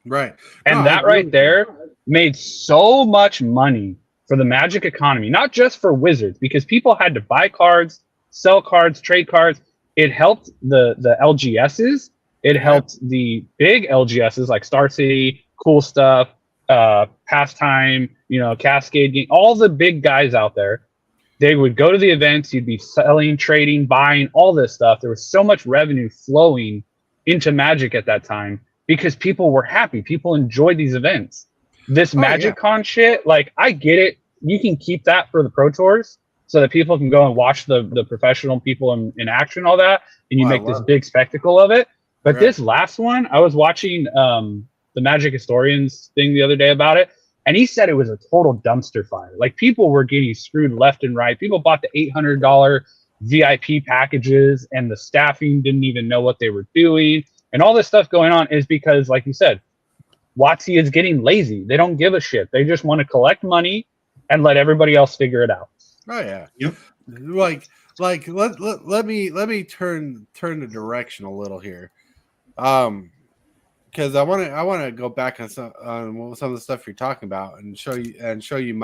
Right. And that right there made so much money for the Magic economy, not just for Wizards, because people had to buy cards, sell cards, trade cards. It helped the LGSs. It helped the big LGSs like Star City, Cool Stuff, Pastime, Cascade Game, all the big guys out there. They would go to the events, you'd be selling, trading, buying, all this stuff. There was so much revenue flowing into Magic at that time because people were happy. People enjoyed these events. This MagicCon shit, like, I get it. You can keep that for the Pro Tours so that people can go and watch the professional people in action, all that, and you make this big spectacle of it. But this last one, I was watching the Magic Historians thing the other day about it, and he said it was a total dumpster fire. Like, people were getting screwed left and right. People bought the $800 VIP packages, and the staffing didn't even know what they were doing. And all this stuff going on is because, like you said, WotC is getting lazy. They don't give a shit. They just want to collect money and let everybody else figure it out. Oh yeah. Yep. Like let me turn the direction a little here. Because I want to go back on some of the stuff you're talking about and show you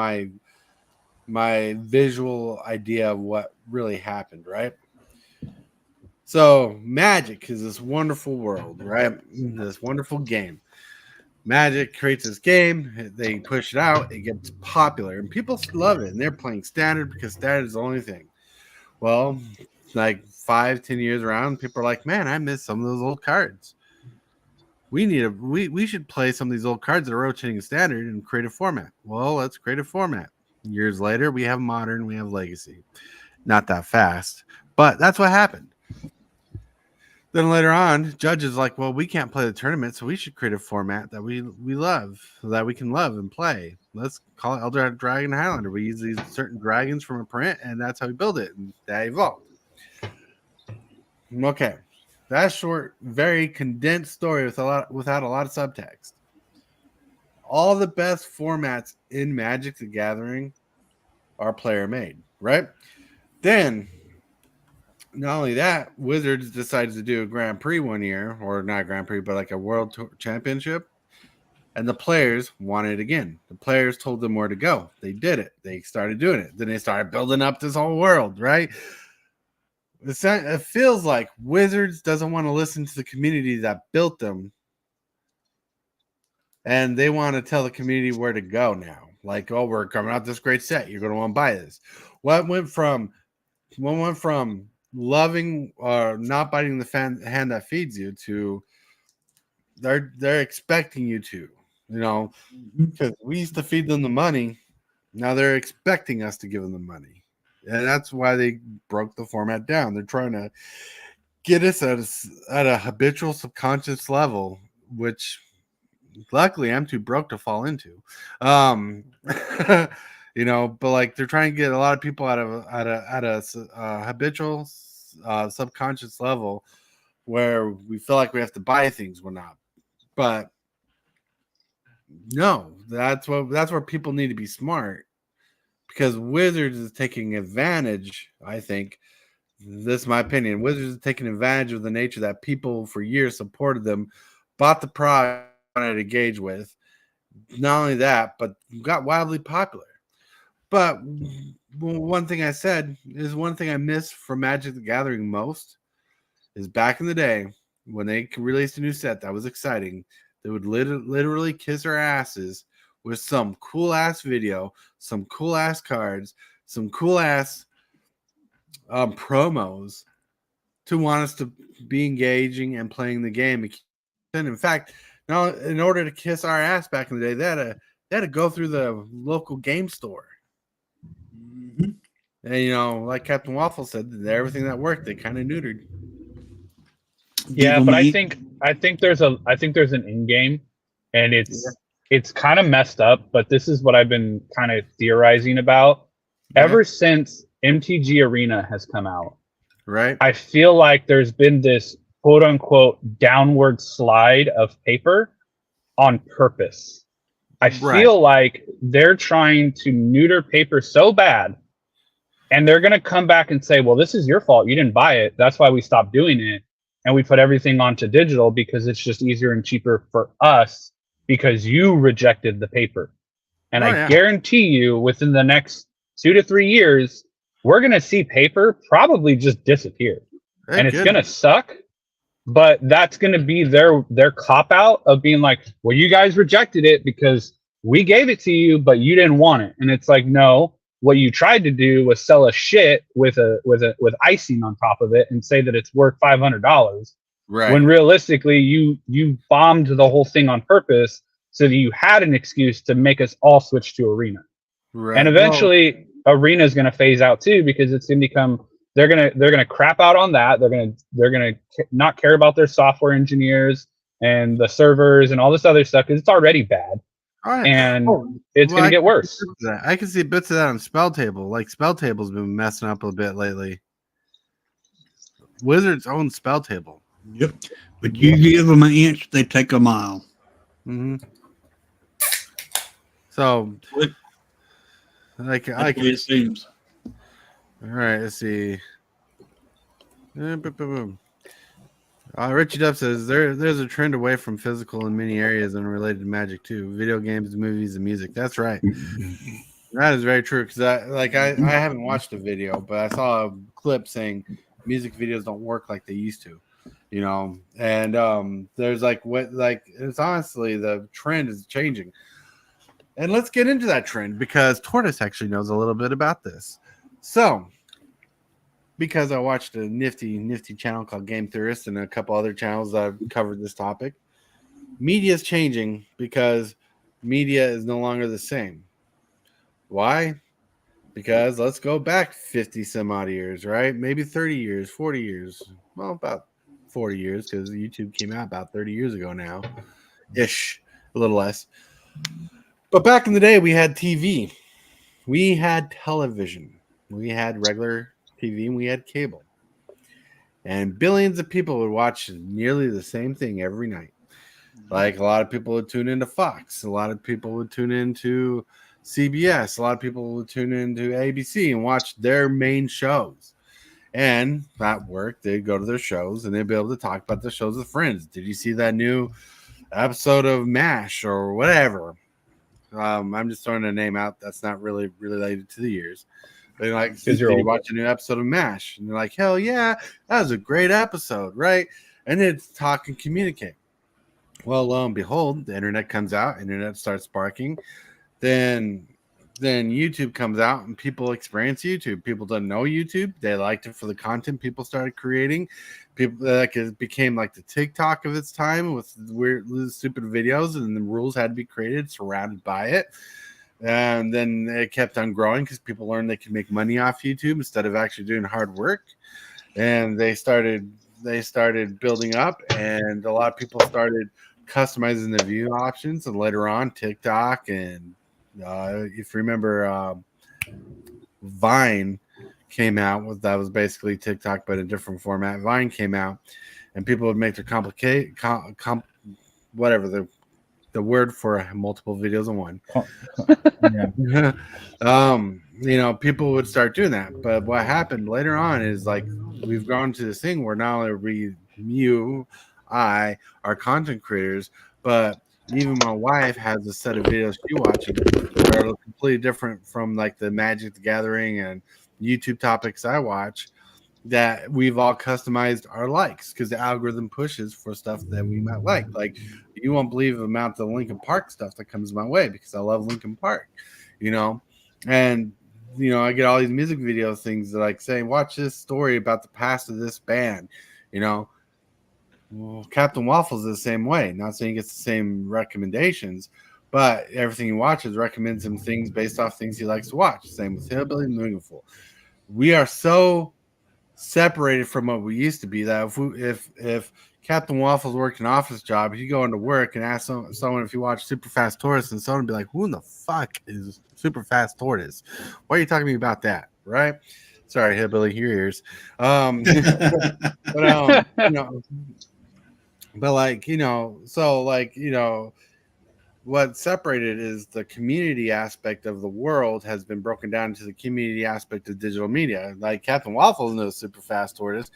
my visual idea of what really happened, right? So Magic is this wonderful world, right? This wonderful game. Magic creates this game, they push it out, it gets popular, and people love it, and they're playing Standard because Standard is the only thing. Well, like 5-10 years around, people are like, man, I miss some of those old cards. We should play some of these old cards that are rotating Standard and create a format. Well, let's create a format. Years later, we have Modern, we have Legacy. Not that fast, but that's what happened. Then later on, judges like, well, we can't play the tournament, so we should create a format that we love, so that we can love and play. Let's call it Elder Dragon Highlander. We use these certain dragons from a print, and that's how we build it, and that evolved. Okay, that's short, very condensed story without a lot of subtext. All the best formats in Magic the Gathering are player made, right? Then, not only that, Wizards decided to do a Grand Prix one year, or not a Grand Prix, but like a World Championship, and the players wanted it again. The players told them where to go. They did it. They started doing it. Then they started building up this whole world, right? It feels like Wizards doesn't want to listen to the community that built them, and they want to tell the community where to go now. Like, oh, we're coming out this great set. You're going to want to buy this. What went from loving or not biting the hand that feeds you to they're expecting you to, because we used to feed them the money. Now they're expecting us to give them the money. And that's why they broke the format down. They're trying to get us at a habitual subconscious level, which luckily I'm too broke to fall into. But like they're trying to get a lot of people at a habitual subconscious level where we feel like we have to buy things we're not. But no, that's where people need to be smart, because Wizards is taking advantage. I think this is my opinion. Wizards is taking advantage of the nature that people for years supported them, bought the product, wanted to engage with. Not only that, but got wildly popular. But one thing I said is one thing I miss from Magic the Gathering most is back in the day when they released a new set that was exciting. They would literally kiss our asses with some cool ass video, some cool ass cards, some cool ass promos to want us to be engaging and playing the game. And in fact, now in order to kiss our ass back in the day, they had to go through the local game store. Mm-hmm. And like Captain Waffle said, everything that worked, they kind of neutered. Yeah, but I think there's an in game, and it's kind of messed up. But this is what I've been kind of theorizing about ever since MTG Arena has come out. Right. I feel like there's been this quote unquote downward slide of paper on purpose. I feel like they're trying to neuter paper so bad, and they're going to come back and say, well, this is your fault. You didn't buy it. That's why we stopped doing it. And we put everything onto digital because it's just easier and cheaper for us because you rejected the paper. And I guarantee you within the next 2 to 3 years, we're going to see paper probably just disappear. And it's going to suck, but that's going to be their cop out of being like, well, you guys rejected it because we gave it to you, but you didn't want it. And it's like, no, what you tried to do was sell a shit with icing on top of it and say that it's worth $500. Right. When realistically you bombed the whole thing on purpose so that you had an excuse to make us all switch to Arena. Right. And eventually Arena is going to phase out too, because it's going to become, they're going to crap out on that. They're going to not care about their software engineers and the servers and all this other stuff because it's already bad. Right. And it's going to get worse. I can see bits of that on Spell Table. Like Spell Table's been messing up a bit lately. Wizards own Spell Table. Yep. But you give them an inch, they take a mile. Mm-hmm. So, it seems. All right, let's see. Richie Duff says there's a trend away from physical in many areas and related to Magic too. Video games, movies, and music. That's right. That is very true, because I haven't watched a video, but I saw a clip saying music videos don't work like they used to, and there's it's honestly the trend is changing. And let's get into that trend, because Tortoise actually knows a little bit about this. So, because I watched a nifty channel called Game Theorist and a couple other channels that have covered this topic, media is changing because media is no longer the same. Why? Because let's go back 50 some odd years, right? Maybe 30 years, 40 years. Well, about 40 years, because YouTube came out about 30 years ago now. Ish, a little less. But back in the day, we had TV. We had television. We had regular TV and we had cable. And billions of people would watch nearly the same thing every night. Like a lot of people would tune into Fox. A lot of people would tune into CBS. A lot of people would tune into ABC and watch their main shows. And at work, they'd go to their shows and they'd be able to talk about the shows with friends. Did you see that new episode of MASH or whatever? I'm just throwing a name out that's not really related to the years. They're like, did you watch a new episode of MASH? And they're like, hell yeah, that was a great episode, right? And it's talk and communicate. Well, lo and behold, the internet comes out, internet starts sparking. Then then YouTube comes out and people experience YouTube. People don't know YouTube. They liked it for the content people started creating. People like it became like the TikTok of its time with weird, stupid videos, and the rules had to be created surrounded by it. And then it kept on growing because people learned they could make money off YouTube instead of actually doing hard work. And they started building up, and a lot of people started customizing the view options, and later on TikTok and if you remember Vine came out, that was basically TikTok but a different format. Vine came out and people would make their whatever the word for multiple videos in one. You know, people would start doing that. But what happened later on is like we've gone to this thing where not only are content creators, but even my wife has a set of videos she watches that are completely different from like the Magic the Gathering and YouTube topics I watch, that we've all customized our likes because the algorithm pushes for stuff that we might like. Like you won't believe the amount of Linkin Park stuff that comes my way because I love Linkin Park, you know, and you know, I get all these music video things that like saying, watch this story about the past of this band, you know. Well, Captain Waffles is the same way. Not saying he gets the same recommendations, but everything he watches recommends him things based off things he likes to watch. Same with Hillbilly and Meaningful. We are so separated from what we used to be that if Captain Waffles worked an office job, he'd go into work and ask someone if he watched Super Fast Tortoise, and someone would be like, "Who in the fuck is Super Fast Tortoise? Why are you talking to me about that?" Right? Sorry, Hillbilly, your ears. But you know. But like, you know, so like, you know, what separated is the community aspect of the world has been broken down to the community aspect of digital media. Like Captain Waffles knows Super Fast Tortoise,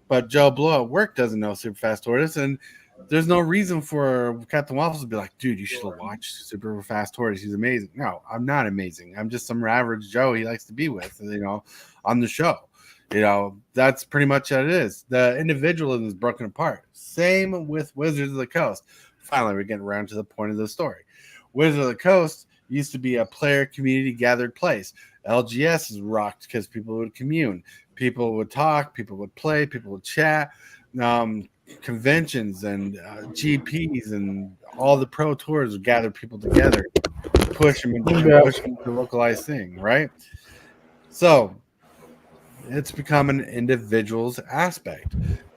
but Joe Blow at work doesn't know Super Fast Tortoise. And there's no reason for Captain Waffles to be like, dude, you should watch Super Fast Tortoise. He's amazing. No, I'm not amazing. I'm just some average Joe he likes to be with, you know, on the show. You know, that's pretty much what it is. The individualism is broken apart. Same with Wizards of the Coast. Finally, we're getting around to the point of the story. Wizards of the Coast used to be a player community gathered place. LGS is rocked because people would commune. People would talk. People would play. People would chat. Conventions and GPs and all the pro tours would gather people together, push them into a localized thing, right? So it's become an individual's aspect.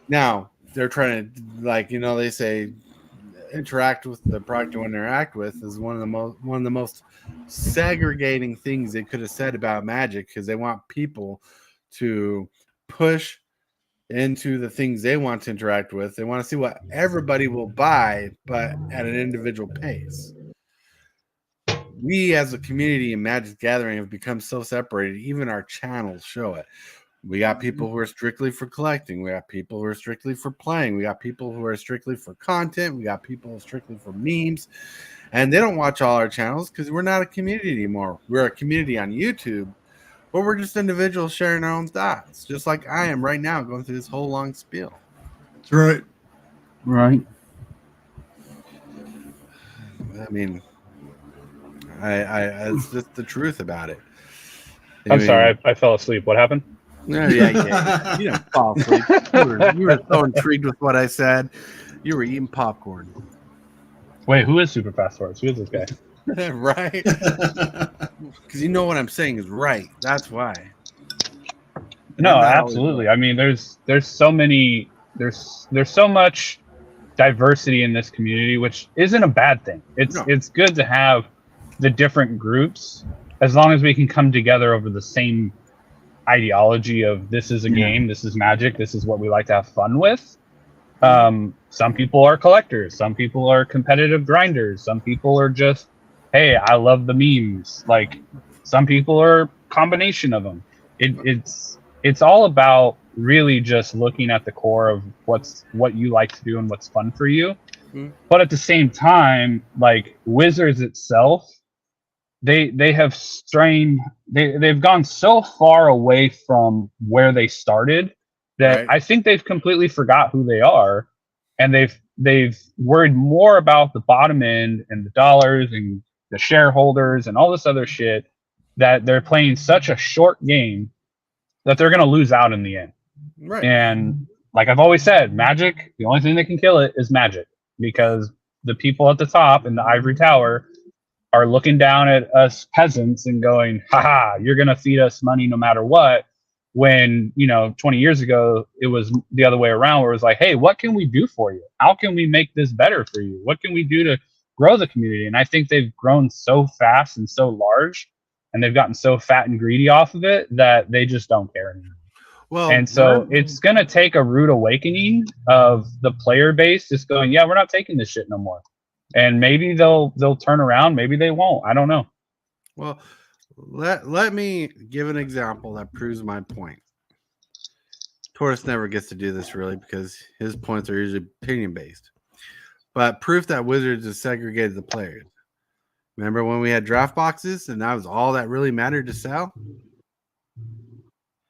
Now they're trying to, like, you know, they say interact with the product you want to interact with is one of the most segregating things they could have said about Magic, because they want people to push into the things they want to interact with. They want to see what everybody will buy, but at an individual pace. We as a community in Magic Gathering have become so separated. Even our channels show it. We got people who are strictly for collecting. We got people who are strictly for playing. We got people who are strictly for content. We got people who are strictly for memes. And they don't watch all our channels because we're not a community anymore. We're a community on YouTube, but we're just individuals sharing our own thoughts, just like I am right now going through this whole long spiel. That's right. Right. I mean, it's just the truth about it. I'm sorry, I fell asleep. What happened? Yeah. You didn't fall asleep. You were so intrigued with what I said. You were eating popcorn. Wait, who is Super Fast Tortoise? Who is this guy? Right? Because you know what I'm saying is right. That's why. No, absolutely. I mean, there's so many. There's so much diversity in this community, which isn't a bad thing. It's good to have the different groups, as long as we can come together over the same ideology of this is a game, this is Magic, this is what we like to have fun with. Some people are collectors, some people are competitive grinders, some people are just, hey, I love the memes. Like, some people are a combination of them. It's all about really just looking at the core of what you like to do and what's fun for you. But at the same time, like Wizards itself, they have they've gone so far away from where they started that I think they've completely forgot who they are, and they've worried more about the bottom end and the dollars and the shareholders and all this other shit that they're playing such a short game that they're going to lose out in the end. Right. And like I've always said, Magic, the only thing that can kill it is Magic, because the people at the top in the ivory tower are looking down at us peasants and going, haha, you're going to feed us money no matter what. When, 20 years ago, it was the other way around, where it was like, hey, what can we do for you? How can we make this better for you? What can we do to grow the community? And I think they've grown so fast and so large, and they've gotten so fat and greedy off of it that they just don't care anymore. Well, And so it's going to take a rude awakening of the player base just going, yeah, we're not taking this shit no more. And maybe they'll turn around. Maybe they won't. I don't know. Well, let me give an example that proves my point. Tortoise never gets to do this really because his points are usually opinion based. But proof that Wizards has segregated the players. Remember when we had draft boxes and that was all that really mattered to sell?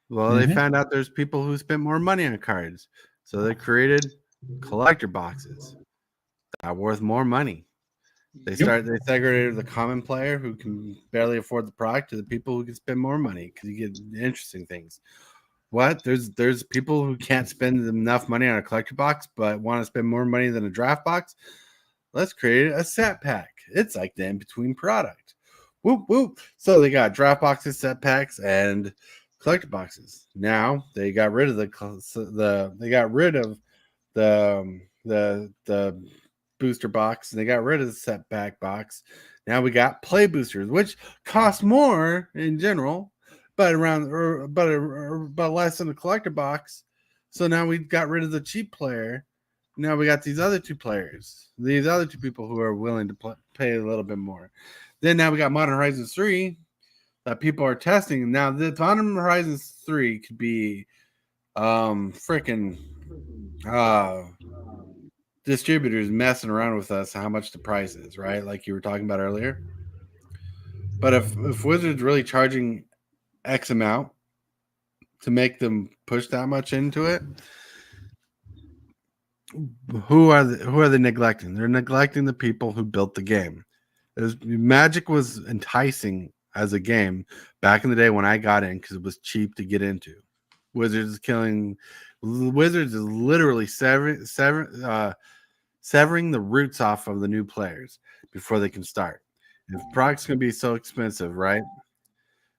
Well, they found out there's people who spent more money on cards. So they created collector boxes that are worth more money. They segregated the common player who can barely afford the product to the people who can spend more money because you get interesting things. What? There's people who can't spend enough money on a collector box but want to spend more money than a draft box. Let's create a set pack. It's like the in-between product. Whoop whoop. So they got draft boxes, set packs, and collector boxes. Now they got rid of the booster box, and they got rid of the set pack box. Now we got play boosters, which cost more in general, but less than the collector box. So now we got rid of the cheap player. Now we got these other two players, these other two people who are willing to pay a little bit more. Then now we got Modern Horizons 3 that people are testing. Now the Modern Horizons 3 could be distributors messing around with us how much the price is, right? Like you were talking about earlier. But if Wizards really charging X amount to make them push that much into it, who are they neglecting? They're neglecting the people who built the game. Magic was enticing as a game back in the day when I got in because it was cheap to get into. Wizards is literally severing the roots off of the new players before they can start. If the product's going to be so expensive, right?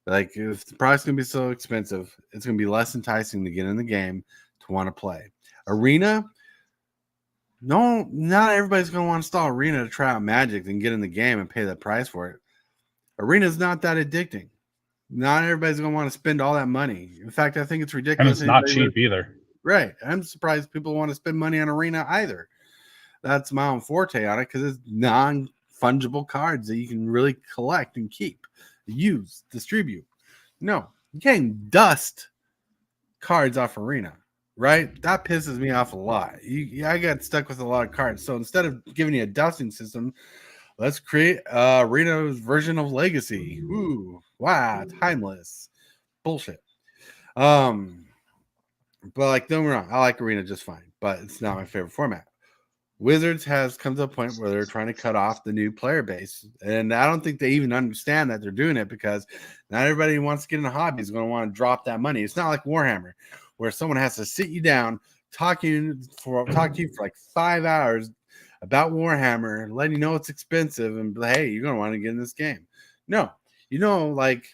Like if the product's going to be so expensive, it's going to be less enticing to get in the game to want to play. Arena, no, not everybody's going to want to install Arena to try out Magic and get in the game and pay that price for it. Arena is not that addicting. Not everybody's going to want to spend all that money. In fact, I think it's ridiculous. And it's not cheap either. Right. I'm surprised people want to spend money on Arena either. That's my own forte on it because it's non-fungible cards that you can really collect and keep, use, distribute. No, you can't dust cards off Arena, right? That pisses me off a lot. I got stuck with a lot of cards. So instead of giving you a dusting system, let's create Arena's version of Legacy. Ooh, wow, timeless. Bullshit. But like, don't get me wrong, I like Arena just fine, but it's not my favorite format. Wizards has come to a point where they're trying to cut off the new player base. And I don't think they even understand that they're doing it because not everybody who wants to get in a hobby is going to want to drop that money. It's not like Warhammer where someone has to sit you down, talk to you for like 5 hours about Warhammer, letting you know it's expensive and hey, you're going to want to get in this game. No, like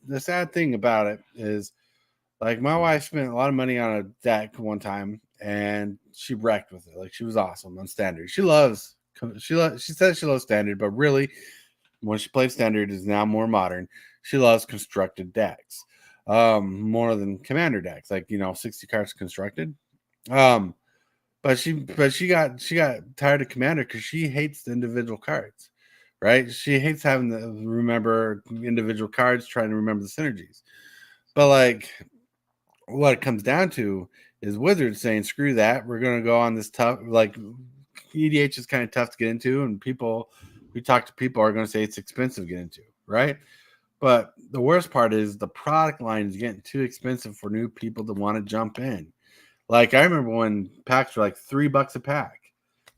the sad thing about it is like my wife spent a lot of money on a deck one time and she wrecked with it. Like she was awesome on Standard. She says she loves Standard, but really when she plays Standard is now more modern. She loves constructed decks more than Commander decks, like 60 cards constructed. But she got tired of Commander because she hates the individual cards, right? She hates having to remember individual cards, trying to remember the synergies. But like what it comes down to is Wizards saying, screw that. We're going to go on this tough, like EDH is kind of tough to get into. And we talk to people are going to say it's expensive to get into, right? But the worst part is the product line is getting too expensive for new people to want to jump in. Like I remember when packs were like $3 a pack.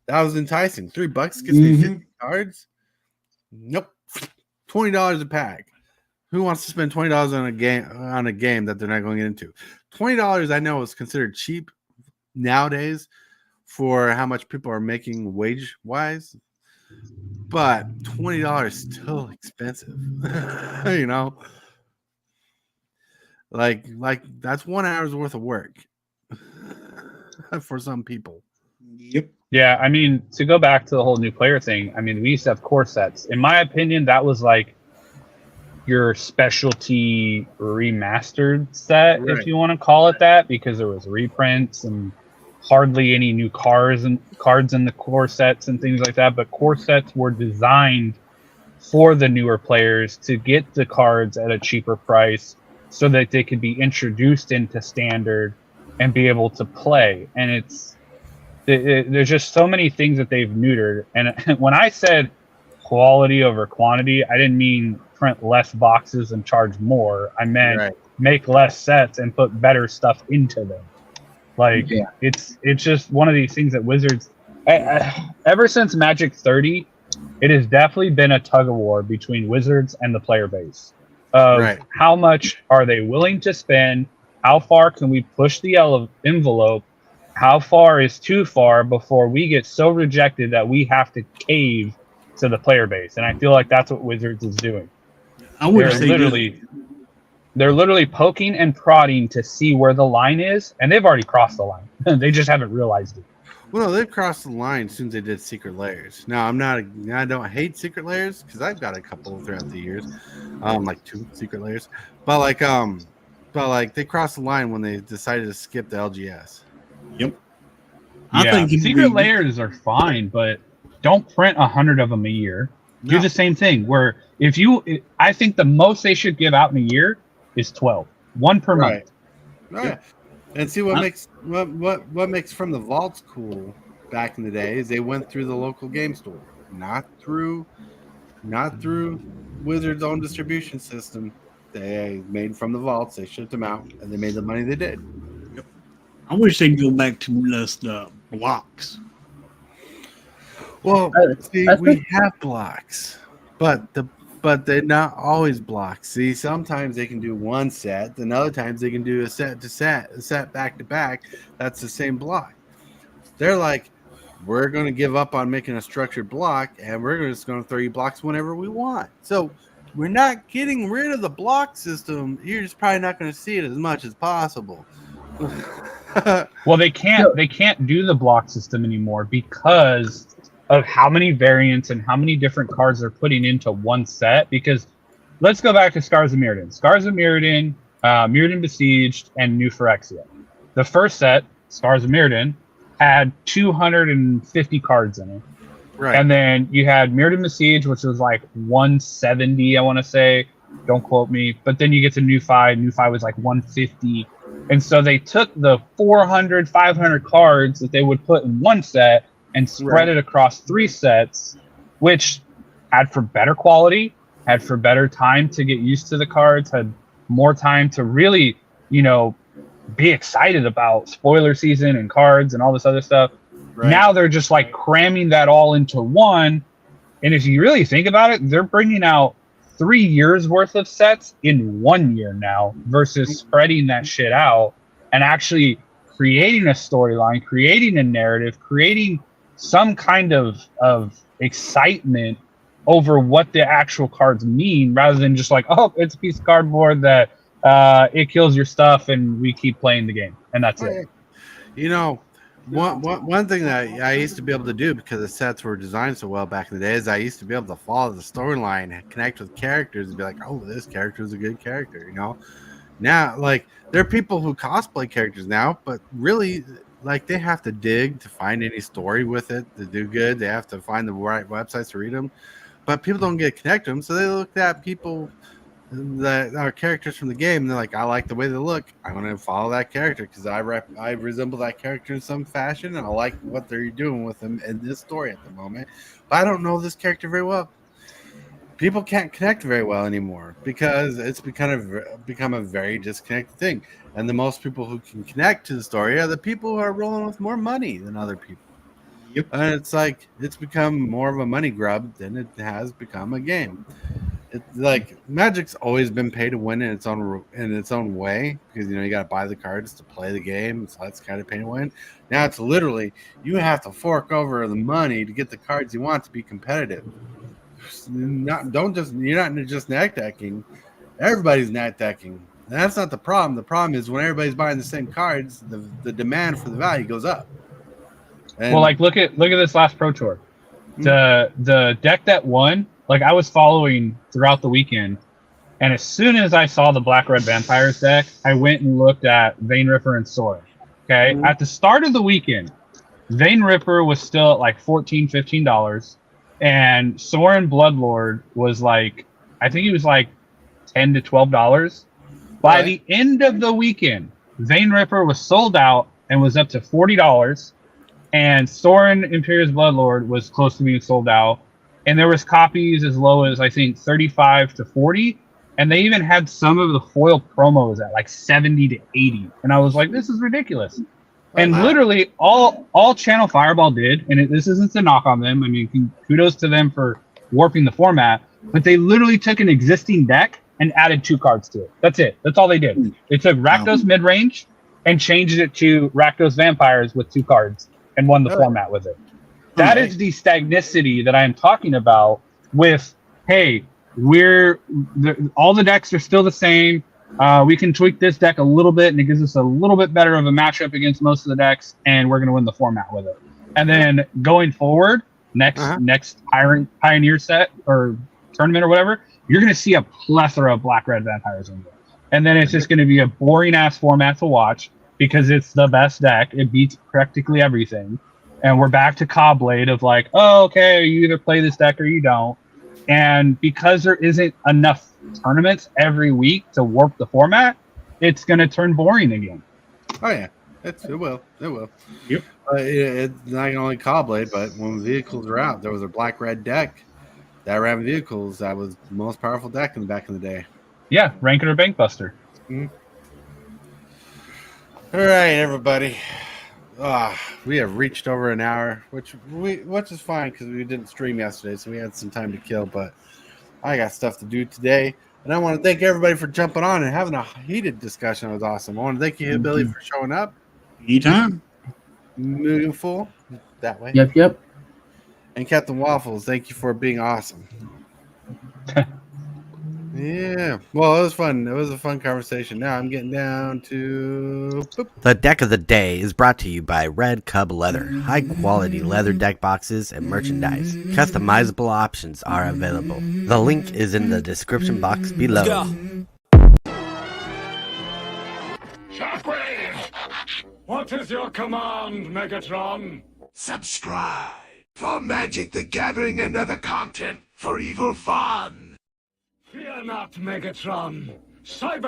That was enticing. $3 gets me 50 cards. Nope. $20 a pack. Who wants to spend $20 on a game that they're not going to get into? $20 I know is considered cheap nowadays for how much people are making wage wise, but $20 is still expensive. You know, like that's 1 hour's worth of work for some people. Yep. Yeah, I mean, to go back to the whole new player thing, I mean, we used to have core sets. In my opinion, that was like your specialty remastered set, Right. if you want to call it that, because there was reprints and hardly any new cards in the core sets and things like that. But core sets were designed for the newer players to get the cards at a cheaper price so that they could be introduced into standard and be able to play. And there's just so many things that they've neutered. And when I said quality over quantity, I didn't mean print less boxes and charge more. I meant make less sets and put better stuff into them. Like, it's just one of these things that Wizards, ever since Magic 30, it has definitely been a tug of war between Wizards and the player base. How much are they willing to spend? How far can we push the envelope? How far is too far before we get so rejected that we have to cave to the player base? And I feel like that's what Wizards is doing. They're literally poking and prodding to see where the line is, and they've already crossed the line. They just haven't realized it. Well, no, they've crossed the line as soon as they did Secret Layers. Now, I don't hate Secret Layers because I've got a couple throughout the years, like 2 Secret Layers, but they crossed the line when they decided to skip the LGS. Yep. I think Secret Layers are fine, but don't print 100 of them a year. Do the same thing. Where I think the most they should give out in a year is 12, 1 per month. Right. And see what makes From the Vaults cool back in the day is they went through the local game store, not through Wizards' own distribution system. They made From the Vaults, they shipped them out, and they made the money they did. Yep. I wish they'd go back to just blocks. Well, see, we have blocks, but they're not always blocks. See, sometimes they can do one set, and other times they can do a set back to back. That's the same block. They're like, we're going to give up on making a structured block, and we're just going to throw you blocks whenever we want. So we're not getting rid of the block system. You're just probably not going to see it as much as possible. Well, they can't do the block system anymore because of how many variants and how many different cards they're putting into one set. Because let's go back to Scars of Mirrodin. Scars of Mirrodin, Mirrodin Besieged, and New Phyrexia. The first set, Scars of Mirrodin, had 250 cards in it. Right. And then you had Mirrodin Besieged, which was like 170, I want to say. Don't quote me. But then you get to New Fi. New Fi was like 150. And so they took the 400, 500 cards that they would put in one set and spread it across 3 sets, which had for better quality, had for better time to get used to the cards, had more time to really, be excited about spoiler season and cards and all this other stuff. Right. Now they're just like cramming that all into one. And if you really think about it, they're bringing out 3 years worth of sets in 1 year now versus spreading that shit out and actually creating a storyline, creating a narrative, creating some kind of excitement over what the actual cards mean, rather than just like, oh, it's a piece of cardboard that it kills your stuff and we keep playing the game and that's it. One thing that I used to be able to do because the sets were designed so well back in the day is I used to be able to follow the storyline and connect with characters and be like, oh, this character is a good character, Now, like, there are people who cosplay characters now, but really, like, they have to dig to find any story with it to do good. They have to find the right websites to read them. But people don't get to connect them, so they look at people that are characters from the game, and they're like, I like the way they look. I'm going to follow that character because I resemble that character in some fashion, and I like what they're doing with them in this story at the moment. But I don't know this character very well. People can't connect very well anymore because it's become a very disconnected thing. And the most people who can connect to the story are the people who are rolling with more money than other people. Yep. And it's like it's become more of a money grub than it has become a game. it's like Magic's always been pay to win in its own way, because you got to buy the cards to play the game, so that's kind of pay to win. Now it's literally you have to fork over the money to get the cards you want to be competitive. You're not just net decking. Everybody's net decking. And that's not the problem. The problem is when everybody's buying the same cards, the demand for the value goes up. And, well, like look at this last Pro Tour. The deck that won, like I was following throughout the weekend, and as soon as I saw the Black Red Vampires deck, I went and looked at Vein Ripper and Soren. Okay, at the start of the weekend, Vein Ripper was still at like $14-15, and Soren Bloodlord was like, I think he was like $10 to $12. By the end of the weekend, Vein Ripper was sold out and was up to $40. And Soren Imperious Bloodlord was close to being sold out. And there was copies as low as, I think, 35 to 40. And they even had some of the foil promos at like 70 to 80. And I was like, this is ridiculous. And literally all Channel Fireball did, and this isn't to knock on them. I mean, kudos to them for warping the format. But they literally took an existing deck and added 2 cards to it. That's it. That's all they did. They took Rakdos mid-range and changed it to Rakdos Vampires with 2 cards. And won the format with it. That is the stagnicity that I am talking about with, hey, all the decks are still the same. We can tweak this deck a little bit, and it gives us a little bit better of a matchup against most of the decks, and we're going to win the format with it. And then going forward, next Pioneer set or tournament or whatever, you're going to see a plethora of Black-Red Vampires in there. And then it's just going to be a boring-ass format to watch, because it's the best deck. It beats practically everything. And we're back to Cobblade of like, oh, okay, you either play this deck or you don't. And because there isn't enough tournaments every week to warp the format, it's going to turn boring again. Oh, yeah. It will. Yep. It's not only Cobblade, but when vehicles are out, there was a Black-Red deck that ran vehicles that was the most powerful deck back in the day. Yeah, Rankin or Bankbuster. Mm-hmm. All right, everybody. We have reached over an hour, which is fine because we didn't stream yesterday, so we had some time to kill. But I got stuff to do today, and I want to thank everybody for jumping on and having a heated discussion. It was awesome. I want to thank you, Billy, for showing up. Anytime. Moving full that way. Yep. And Captain Waffles, thank you for being awesome. Yeah, well, it was fun. It was a fun conversation. Now I'm getting down to... The deck of the day is brought to you by Redcubleather. High-quality leather deck boxes and merchandise. Customizable options are available. The link is in the description box below. Shockwave! What is your command, Megatron? Subscribe for Magic the Gathering and other content for evil fun. Fear not, Megatron. Cyber